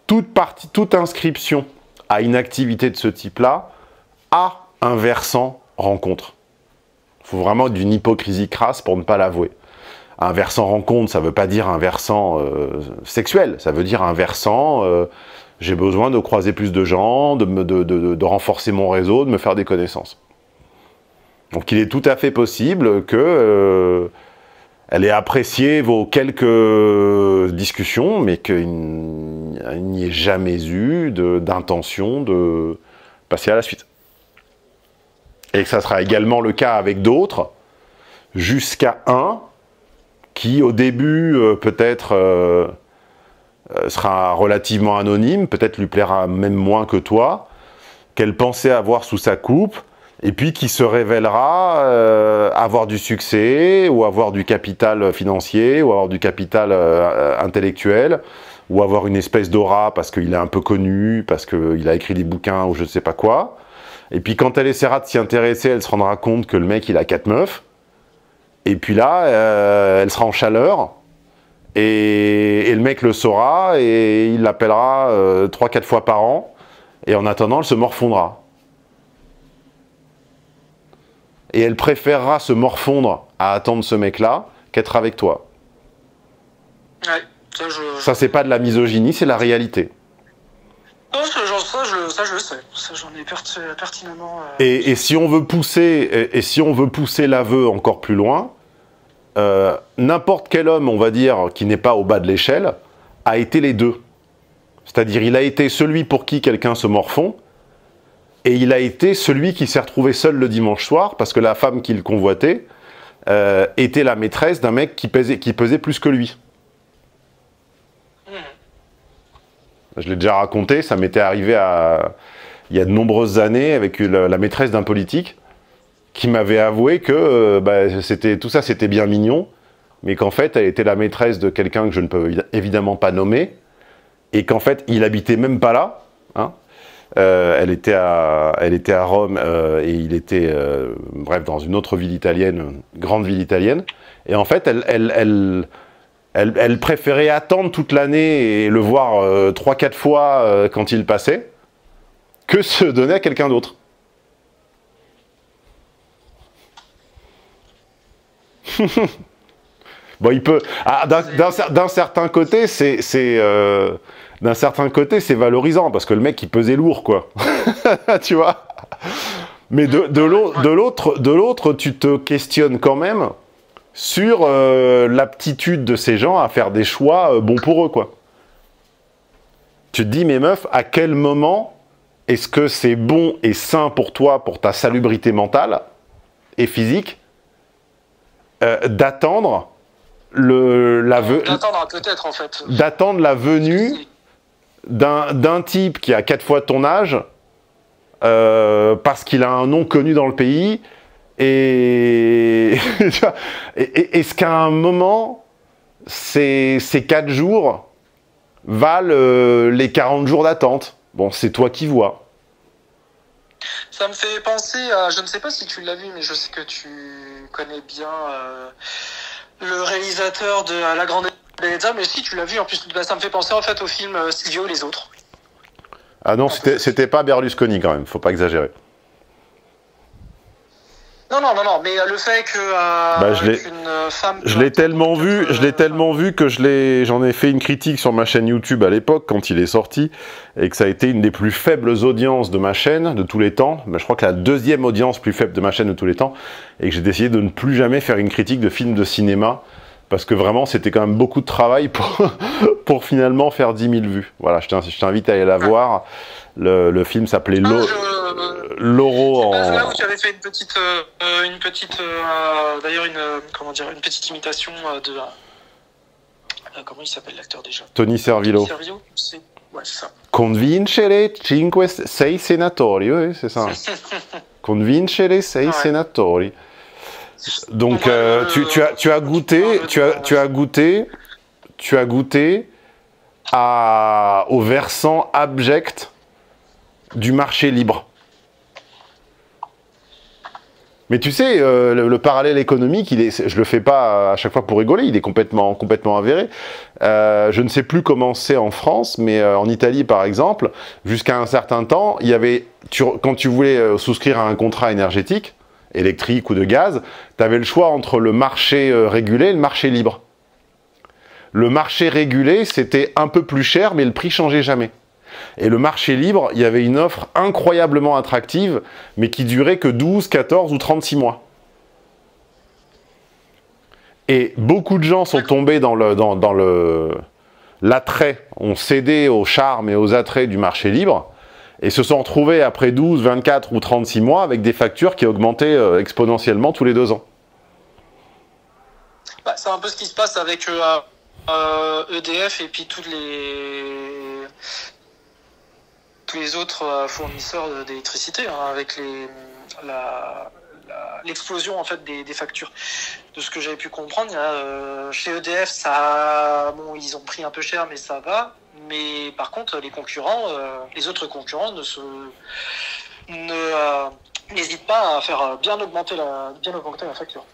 B: Toute inscription à une activité de ce type-là a un versant rencontre. Il faut vraiment d'une hypocrisie crasse pour ne pas l'avouer. Un versant rencontre, ça ne veut pas dire un versant sexuel, ça veut dire un versant, j'ai besoin de croiser plus de gens, de renforcer mon réseau, de me faire des connaissances. Donc il est tout à fait possible que elle ait apprécié vos quelques discussions, mais qu'il n'y ait jamais eu d'intention de passer à la suite. Et que ça sera également le cas avec d'autres, jusqu'à un qui au début peut-être sera relativement anonyme, peut-être lui plaira même moins que toi, qu'elle pensait avoir sous sa coupe, et puis qui se révélera avoir du succès, ou avoir du capital financier, ou avoir du capital intellectuel, ou avoir une espèce d'aura parce qu'il est un peu connu, parce qu'il a écrit des bouquins ou je ne sais pas quoi. Et puis quand elle essaiera de s'y intéresser, elle se rendra compte que le mec il a 4 meufs, et puis là, elle sera en chaleur, et le mec le saura, et il l'appellera 3-4 fois par an, et en attendant, elle se morfondra. Et elle préférera se morfondre à attendre ce mec-là qu'être avec toi.
A: Ouais,
B: ça c'est pas de la misogynie, c'est la réalité.
A: Non, ça, je le sais. Ça, j'en ai pertinemment...
B: Et si on veut pousser l'aveu encore plus loin, n'importe quel homme, on va dire, qui n'est pas au bas de l'échelle, a été les deux. C'est-à-dire, il a été celui pour qui quelqu'un se morfond, et il a été celui qui s'est retrouvé seul le dimanche soir, parce que la femme qu'il convoitait était la maîtresse d'un mec qui pesait plus que lui. Je l'ai déjà raconté, ça m'était arrivé il y a de nombreuses années avec la maîtresse d'un politique qui m'avait avoué que tout ça c'était bien mignon, mais qu'en fait elle était la maîtresse de quelqu'un que je ne peux évidemment pas nommer, et qu'en fait il habitait même pas là, hein. Elle était à Rome et il était bref dans une autre ville italienne, une grande ville italienne, et en fait elle préférait attendre toute l'année et le voir 3-4 fois quand il passait, que se donner à quelqu'un d'autre. Bon, il peut... d'un certain côté, d'un certain côté, c'est valorisant, parce que le mec, il pesait lourd, quoi. Tu vois. Mais de l'autre, tu te questionnes quand même sur l'aptitude de ces gens à faire des choix bons pour eux, quoi. Tu te dis, mais meuf, à quel moment est-ce que c'est bon et sain pour toi, pour ta salubrité mentale et physique, d'attendre
A: peut-être, en fait.
B: D'attendre la venue d'un type qui a 4 fois ton âge, parce qu'il a un nom connu dans le pays, et est-ce qu'à un moment, ces 4 jours valent les 40 jours d'attente? Bon, c'est toi qui vois.
A: Ça me fait penser à... Je ne sais pas si tu l'as vu, mais je sais que tu connais bien le réalisateur de La Grande Bellezza, mais si tu l'as vu, en plus, ça me fait penser en fait au film Silvio et les autres.
B: Ah non, c'était pas Berlusconi quand même, faut pas exagérer.
A: Non, mais le fait que qu'une femme...
B: Je l'ai tellement vu que j'en ai fait une critique sur ma chaîne YouTube à l'époque, quand il est sorti, et que ça a été une des plus faibles audiences de ma chaîne de tous les temps. Je crois que la 2e audience plus faible de ma chaîne de tous les temps, et que j'ai décidé de ne plus jamais faire une critique de films de cinéma, parce que vraiment, c'était quand même beaucoup de travail pour finalement faire 10 000 vues. Voilà, je t'invite à aller la voir. Le film s'appelait Loro en...
A: C'est là où tu avais fait une petite imitation de... comment il s'appelle l'acteur déjà?
B: Tony Servillo.
A: Ouais, c'est ça.
B: Convincere 6 senatori, oui, c'est ça. Convincere 6 senatori. Donc tu as goûté au versant abject du marché libre. Mais tu sais, le parallèle économique, je le fais pas à chaque fois pour rigoler, il est complètement avéré. Je ne sais plus comment c'est en France, mais en Italie par exemple, jusqu'à un certain temps, quand tu voulais souscrire à un contrat énergétique, électrique ou de gaz, tu avais le choix entre le marché régulé et le marché libre. Le marché régulé, c'était un peu plus cher, mais le prix changeait jamais. Et le marché libre, il y avait une offre incroyablement attractive, mais qui durait que 12, 14 ou 36 mois. Et beaucoup de gens sont tombés dans l'attrait, ont cédé au charme et aux attraits du marché libre, et se sont retrouvés après 12, 24 ou 36 mois avec des factures qui augmentaient exponentiellement tous les 2 ans.
A: Bah, c'est un peu ce qui se passe avec EDF et puis tous les autres fournisseurs d'électricité, hein, avec l'explosion en fait des factures. De ce que j'avais pu comprendre, chez EDF, ils ont pris un peu cher, mais ça va. Mais par contre, les autres concurrents n'hésitent pas à faire bien augmenter la facture.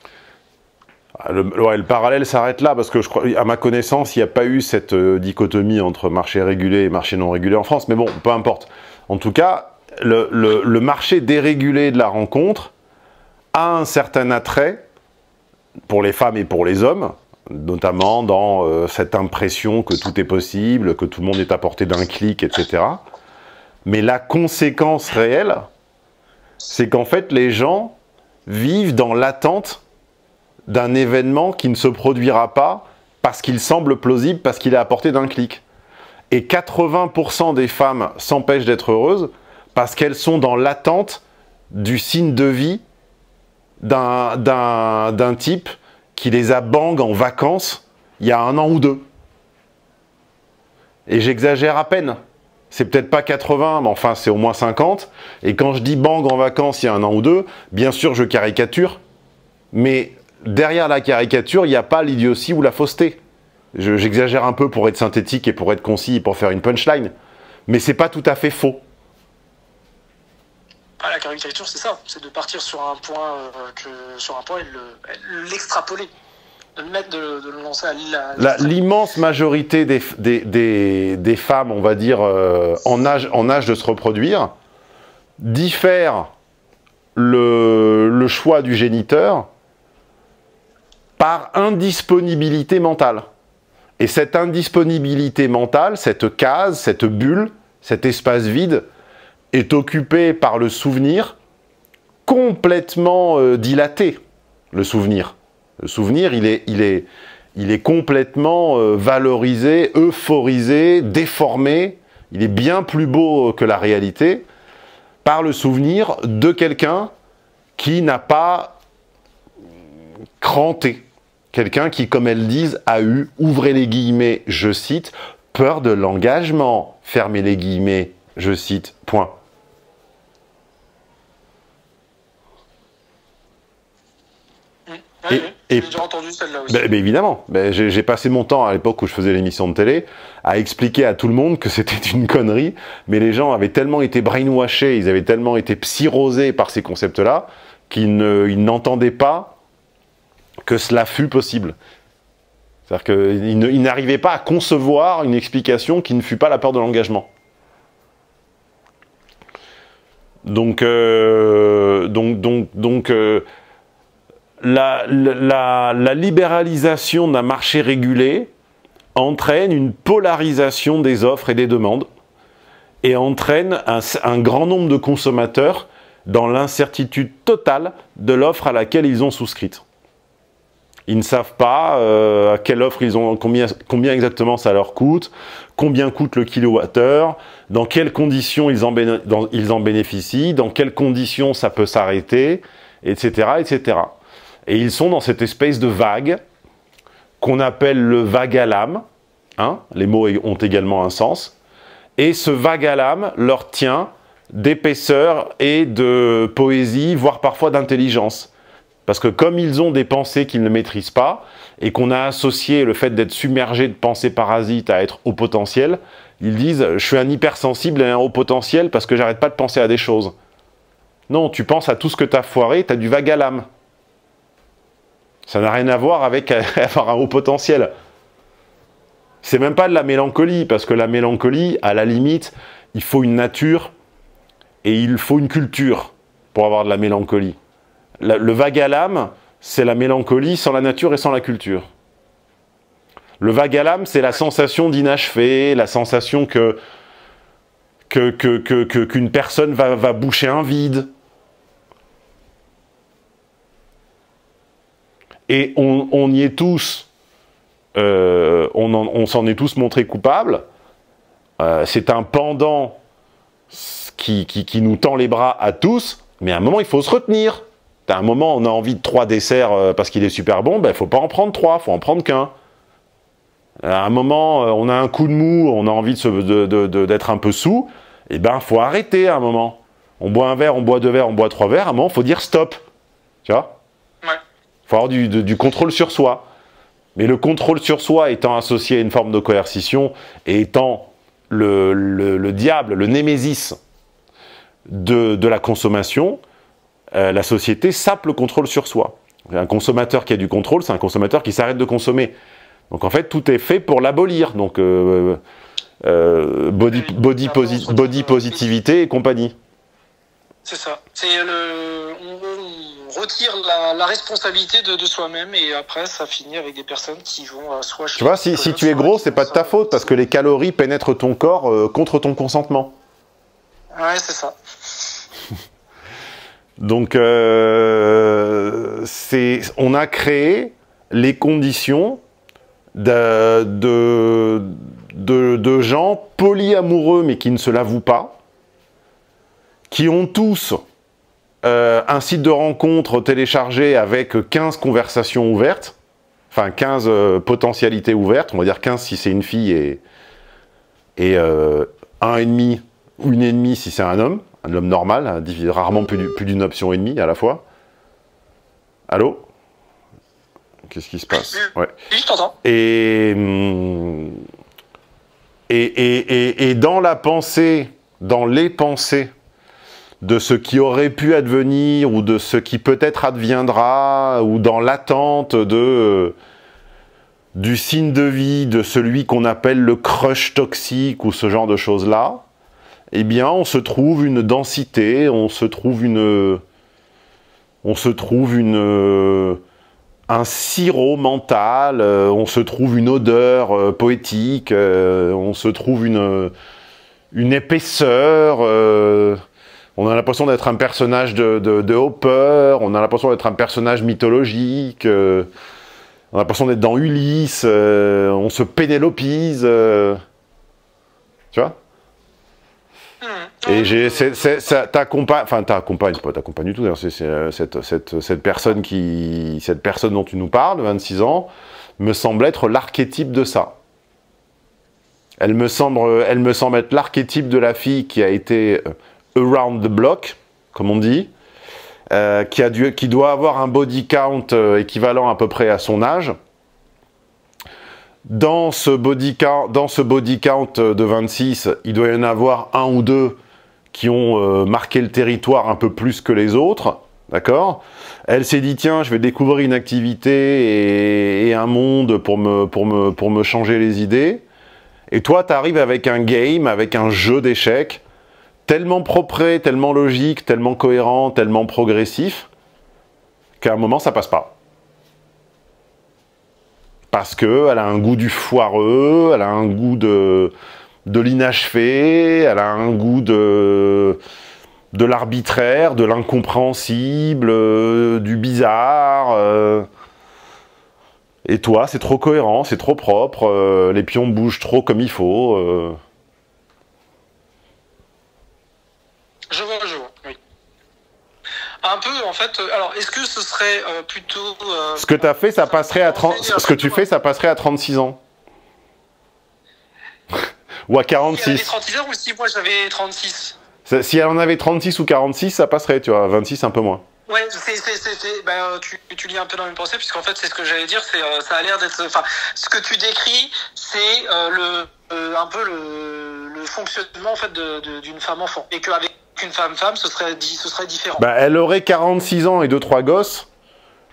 B: Le parallèle s'arrête là, parce que je crois, à ma connaissance, il n'y a pas eu cette dichotomie entre marché régulé et marché non régulé en France, mais bon, peu importe. En tout cas, le marché dérégulé de la rencontre a un certain attrait pour les femmes et pour les hommes, notamment dans cette impression que tout est possible, que tout le monde est à portée d'un clic, etc. Mais la conséquence réelle, c'est qu'en fait, les gens vivent dans l'attente d'un événement qui ne se produira pas parce qu'il semble plausible, parce qu'il est à portée d'un clic. Et 80% des femmes s'empêchent d'être heureuses parce qu'elles sont dans l'attente du signe de vie d'un type qui les a bang en vacances il y a 1 an ou 2. Et j'exagère à peine. C'est peut-être pas 80, mais enfin c'est au moins 50. Et quand je dis bang en vacances il y a 1 an ou 2, bien sûr je caricature. Mais derrière la caricature, il n'y a pas l'idiotie ou la fausseté. J'exagère un peu pour être synthétique et pour être concis et pour faire une punchline. Mais c'est pas tout à fait faux.
A: Ah, la caricature, c'est ça. C'est de partir sur un point, et l'extrapoler. De le lancer à
B: l'immense majorité des femmes, on va dire, en âge de se reproduire, diffèrent le choix du géniteur par indisponibilité mentale. Et cette indisponibilité mentale, cette case, cette bulle, cet espace vide, est occupée par le souvenir complètement dilaté. Le souvenir, il est complètement valorisé, euphorisé, déformé. Il est bien plus beau que la réalité par le souvenir de quelqu'un qui n'a pas cranté. Quelqu'un qui, comme elles disent, a eu, ouvrez les guillemets, je cite, peur de l'engagement, fermez les guillemets, je cite, point.
A: Oui, j'ai déjà entendu celle-là aussi.
B: Évidemment, j'ai passé mon temps à l'époque où je faisais l'émission de télé à expliquer à tout le monde que c'était une connerie, mais les gens avaient tellement été brainwashés, ils avaient tellement été psyrosés par ces concepts-là qu'ils n'entendaient pas que cela fût possible. C'est-à-dire qu'ils n'arrivaient pas à concevoir une explication qui ne fût pas la peur de l'engagement. Donc, la libéralisation d'un marché régulé entraîne une polarisation des offres et des demandes et entraîne un grand nombre de consommateurs dans l'incertitude totale de l'offre à laquelle ils ont souscrite. Ils ne savent pas à quelle offre ils ont, combien exactement ça leur coûte, combien coûte le kilowattheure, dans quelles conditions ils en bénéficient, dans quelles conditions ça peut s'arrêter, etc., etc. Et ils sont dans cette espèce de vague qu'on appelle le vague à l'âme. Hein, les mots ont également un sens. Et ce vague à l'âme leur tient d'épaisseur et de poésie, voire parfois d'intelligence. Parce que comme ils ont des pensées qu'ils ne maîtrisent pas, et qu'on a associé le fait d'être submergé de pensées parasites à être haut potentiel, ils disent « je suis un hypersensible et un haut potentiel parce que j'arrête pas de penser à des choses ». Non, tu penses à tout ce que tu as foiré, tu as du vague à l'âme. Ça n'a rien à voir avec avoir un haut potentiel. C'est même pas de la mélancolie, parce que la mélancolie, à la limite, il faut une nature et il faut une culture pour avoir de la mélancolie. Le vague à l'âme, c'est la mélancolie sans la nature et sans la culture. Le vague à l'âme, c'est la sensation d'inachevé, la sensation qu'une personne va boucher un vide. Et on y est tous, on s'en est tous montrés coupables. C'est un pendant qui nous tend les bras à tous, mais à un moment, il faut se retenir. À un moment, on a envie de 3 desserts parce qu'il est super bon, ben, il ne faut pas en prendre 3, il faut en prendre qu'un. À un moment, on a un coup de mou, on a envie d'être un peu saoul, et ben, il faut arrêter à un moment. On boit un verre, on boit 2 verres, on boit 3 verres, à un moment, il faut dire stop. Tu vois ?
A: Ouais.
B: Il faut avoir du contrôle sur soi. Mais le contrôle sur soi étant associé à une forme de coercition et étant le diable, le némésis de la consommation, la société sape le contrôle sur soi. Un consommateur qui a du contrôle, c'est un consommateur qui s'arrête de consommer. Donc en fait, tout est fait pour l'abolir. Donc body positivité et compagnie.
A: C'est ça. On retire la responsabilité de soi-même et après, ça finit avec des personnes qui vont soit...
B: Tu vois, si tu es gros, c'est pas de ta faute parce que les calories pénètrent ton corps contre ton consentement.
A: Ouais, c'est ça.
B: Donc, on a créé les conditions de de gens polyamoureux mais qui ne se l'avouent pas, qui ont tous un site de rencontre téléchargé avec 15 conversations ouvertes, enfin 15 potentialités ouvertes, on va dire 15 si c'est une fille et un et demi ou une et demie si c'est un homme normal, hein, rarement plus d'une option et demie à la fois. Allô? Qu'est-ce qui se passe? Ouais.
A: Oui, je t'entends.
B: Et dans la pensée, dans les pensées de ce qui aurait pu advenir ou de ce qui peut-être adviendra ou dans l'attente du signe de vie de celui qu'on appelle le crush toxique ou ce genre de choses-là, eh bien, on se trouve une densité, on se trouve un sirop mental, on se trouve une odeur poétique, on se trouve une épaisseur, on a l'impression d'être un personnage de Hopper, on a l'impression d'être un personnage mythologique, on a l'impression d'être dans Ulysse, on se pénélopise, tu vois? Et ta compagne, c'est pas ta compagne du tout, c'est cette personne dont tu nous parles, 26 ans, me semble être l'archétype de ça. Elle me semble être l'archétype de la fille qui a été around the block, comme on dit, qui doit avoir un body count équivalent à peu près à son âge. Dans ce body count de 26, il doit y en avoir un ou deux qui ont marqué le territoire un peu plus que les autres, d'accord? Elle s'est dit, tiens, je vais découvrir une activité et un monde pour me changer les idées. Et toi, tu arrives avec un game, avec un jeu d'échecs, tellement propre, tellement logique, tellement cohérent, tellement progressif, qu'à un moment, ça passe pas. Parce qu'elle a un goût du foireux, elle a un goût de l'inachevé, elle a un goût de l'arbitraire, de l'incompréhensible, du bizarre. Et toi, c'est trop cohérent, c'est trop propre, les pions bougent trop comme il faut.
A: Je vois, oui. Un peu, en fait. Alors, est-ce que ce serait plutôt...
B: ce que tu as fait, ça passerait à 30... Ce que tu fais, ça passerait à 36 ans. Ou à 46. Si elle avait
A: 36 ans ou si moi j'avais 36?
B: Si elle en avait 36 ou 46, ça passerait, tu vois. 26, un peu moins.
A: Ouais, tu lis un peu dans mes pensées, puisqu'en fait, c'est ce que j'allais dire, ça a l'air d'être... Enfin, ce que tu décris, c'est un peu le fonctionnement, en fait, d'une femme-enfant. Et qu'avec une femme-femme, ce serait différent.
B: Bah, elle aurait 46 ans et 2-3 gosses.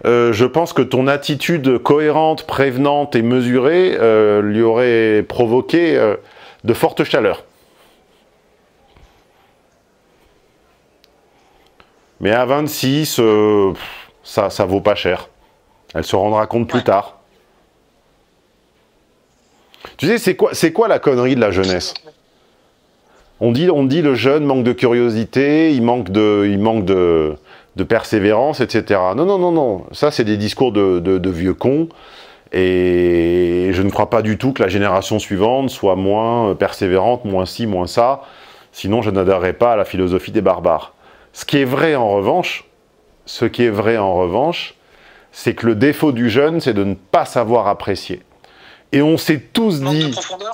B: Je pense que ton attitude cohérente, prévenante et mesurée lui aurait provoqué de fortes chaleurs. Mais à 26, ça vaut pas cher. Elle se rendra compte plus tard. Tu sais, c'est quoi la connerie de la jeunesse? On dit le jeune manque de curiosité, il manque de persévérance, etc. Non, non, non, non. Ça, c'est des discours de vieux cons. Et je ne crois pas du tout que la génération suivante soit moins persévérante, moins ci, moins ça. Sinon, je n'adhérerais pas à la philosophie des barbares. Ce qui est vrai en revanche, c'est que le défaut du jeune, c'est de ne pas savoir apprécier. Et on s'est tous dit...
A: Manque de profondeur ?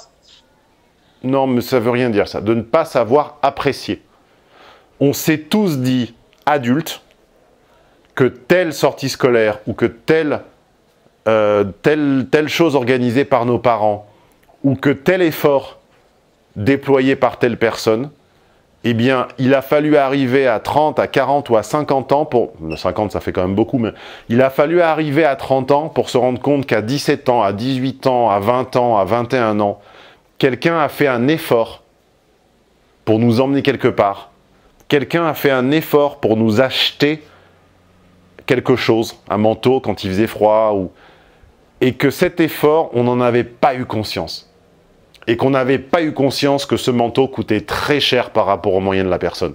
B: Non, mais ça veut rien dire ça. De ne pas savoir apprécier. On s'est tous dit, adultes, que telle sortie scolaire ou que telle chose organisée par nos parents ou que tel effort déployé par telle personne, eh bien, il a fallu arriver à 30, à 40 ou à 50 ans pour... 50, ça fait quand même beaucoup, mais... Il a fallu arriver à 30 ans pour se rendre compte qu'à 17 ans, à 18 ans, à 20 ans, à 21 ans, quelqu'un a fait un effort pour nous emmener quelque part. Quelqu'un a fait un effort pour nous acheter quelque chose, un manteau quand il faisait froid, et que cet effort, on n'en avait pas eu conscience. Et qu'on n'avait pas eu conscience que ce manteau coûtait très cher par rapport aux moyens de la personne.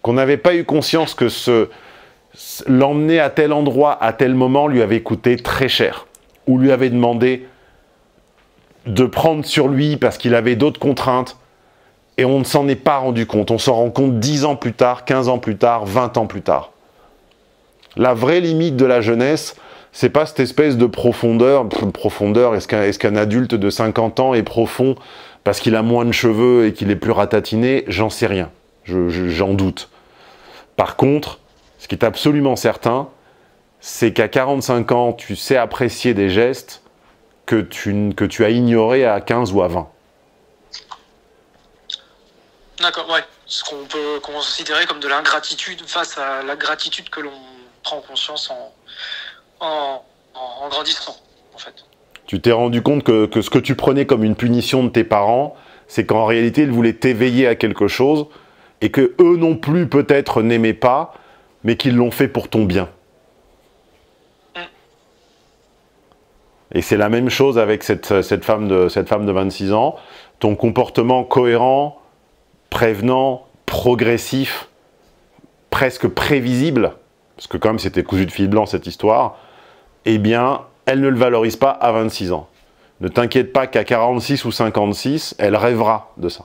B: Qu'on n'avait pas eu conscience que l'emmener à tel endroit, à tel moment, lui avait coûté très cher. Ou lui avait demandé de prendre sur lui parce qu'il avait d'autres contraintes, et on ne s'en est pas rendu compte. On s'en rend compte 10 ans plus tard, 15 ans plus tard, 20 ans plus tard. La vraie limite de la jeunesse, c'est pas cette espèce de profondeur. Profondeur, est-ce qu'un adulte de 50 ans est profond parce qu'il a moins de cheveux et qu'il est plus ratatiné? J'en sais rien. J'en doute. Par contre, ce qui est absolument certain, c'est qu'à 45 ans, tu sais apprécier des gestes que tu as ignorés à 15 ou à 20.
A: D'accord, ouais. Ce qu'on peut considérer comme de l'ingratitude face à la gratitude que l'on prend conscience en grandissant, en fait.
B: Tu t'es rendu compte que ce que tu prenais comme une punition de tes parents, c'est qu'en réalité, ils voulaient t'éveiller à quelque chose et que eux non plus, peut-être, n'aimaient pas, mais qu'ils l'ont fait pour ton bien. Et c'est la même chose avec cette femme de 26 ans. Ton comportement cohérent, prévenant, progressif, presque prévisible, parce que quand même c'était cousu de fil blanc cette histoire, eh bien, elle ne le valorise pas à 26 ans. Ne t'inquiète pas qu'à 46 ou 56, elle rêvera de ça.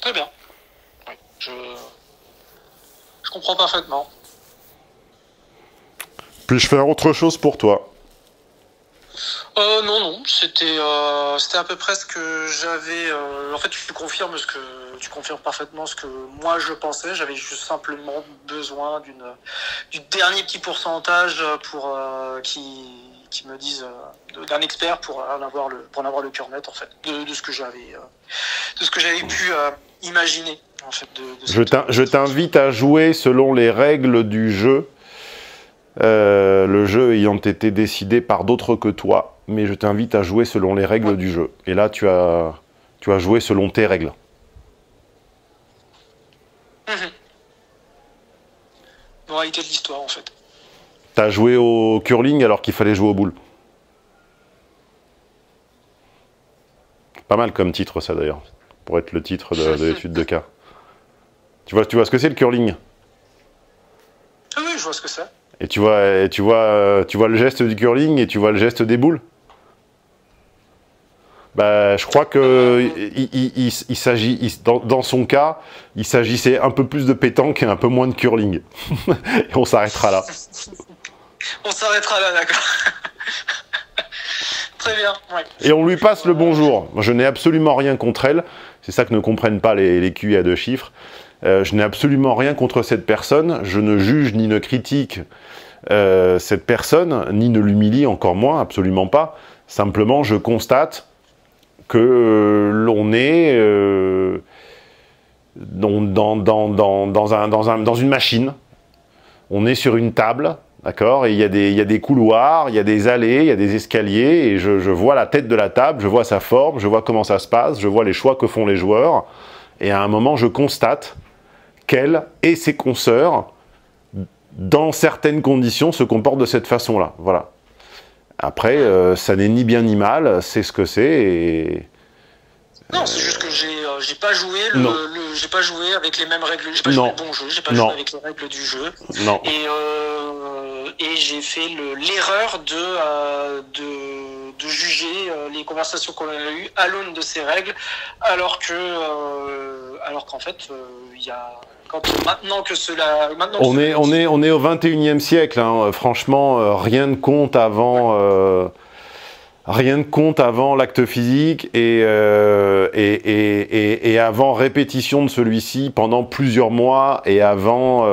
A: Très bien. Oui, je comprends parfaitement.
B: Puis-je faire autre chose pour toi?
A: Non, c'était à peu près ce que j'avais. En fait, tu confirmes parfaitement ce que moi je pensais. J'avais juste simplement besoin du dernier petit pourcentage pour qui me dise d'un expert pour en avoir le cœur net en fait de ce que j'avais pu imaginer en fait.
B: Je t'invite à jouer selon les règles du jeu. Le jeu ayant été décidé par d'autres que toi, mais je t'invite à jouer selon les règles du jeu. Et là, tu as joué selon tes règles.
A: Moralité de l'histoire, en fait.
B: T'as joué au curling alors qu'il fallait jouer aux boules. Pas mal comme titre, ça, d'ailleurs. Pour être le titre de l'étude de cas. Tu vois ce que c'est, le curling?
A: Ah oui, je vois ce que c'est.
B: Et tu vois le geste du curling et tu vois le geste des boules. Bah, je crois que dans son cas, il s'agissait un peu plus de pétanque et un peu moins de curling. Et on s'arrêtera là.
A: On s'arrêtera là, d'accord. Très bien. Ouais.
B: Et on lui passe le bonjour. Je n'ai absolument rien contre elle. C'est ça que ne comprennent pas les QI à 2 chiffres. Je n'ai absolument rien contre cette personne. Je ne juge ni ne critique cette personne, ni ne l'humilie, encore moins, absolument pas. Simplement, je constate que l'on est dans une machine. On est sur une table, d'accord, et il y a des couloirs, il y a des allées, il y a des escaliers, et je vois la tête de la table, je vois sa forme, je vois comment ça se passe, je vois les choix que font les joueurs, et à un moment, je constate qu'elle et ses consoeurs, dans certaines conditions, se comportent de cette façon-là. Voilà. Après, ça n'est ni bien ni mal, c'est ce que c'est. Et...
A: Non, c'est juste que j'ai pas joué j'ai pas joué avec les mêmes règles. J'ai pas joué le bon jeu. J'ai pas joué avec les règles du jeu.
B: Non.
A: Et j'ai fait l'erreur de juger les conversations qu'on a eues à l'aune de ces règles, alors qu'en fait, il y a maintenant que cela.
B: On est au 21e siècle. Hein. Franchement, rien ne compte avant. Rien ne compte avant l'acte physique et avant répétition de celui-ci pendant plusieurs mois et avant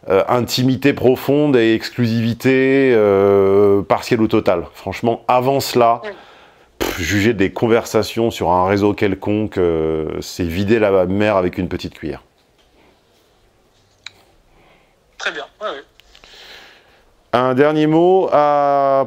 B: intimité profonde et exclusivité partielle ou totale. Franchement, avant cela, juger des conversations sur un réseau quelconque, c'est vider la mer avec une petite cuillère.
A: Très bien, ouais.
B: Un dernier mot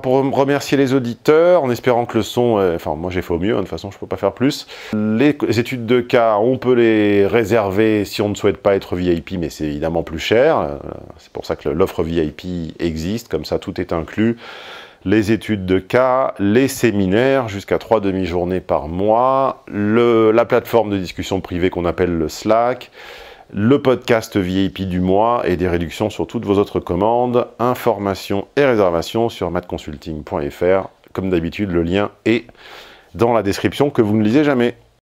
B: pour remercier les auditeurs, en espérant que le son... enfin, moi j'ai fait au mieux, hein, de toute façon je ne peux pas faire plus. Les études de cas, on peut les réserver si on ne souhaite pas être VIP, mais c'est évidemment plus cher. C'est pour ça que l'offre VIP existe, comme ça tout est inclus. Les études de cas, les séminaires, jusqu'à 3 demi-journées par mois, la plateforme de discussion privée qu'on appelle le Slack, le podcast VIP du mois et des réductions sur toutes vos autres commandes. Informations et réservations sur matconsulting.fr. Comme d'habitude, le lien est dans la description que vous ne lisez jamais.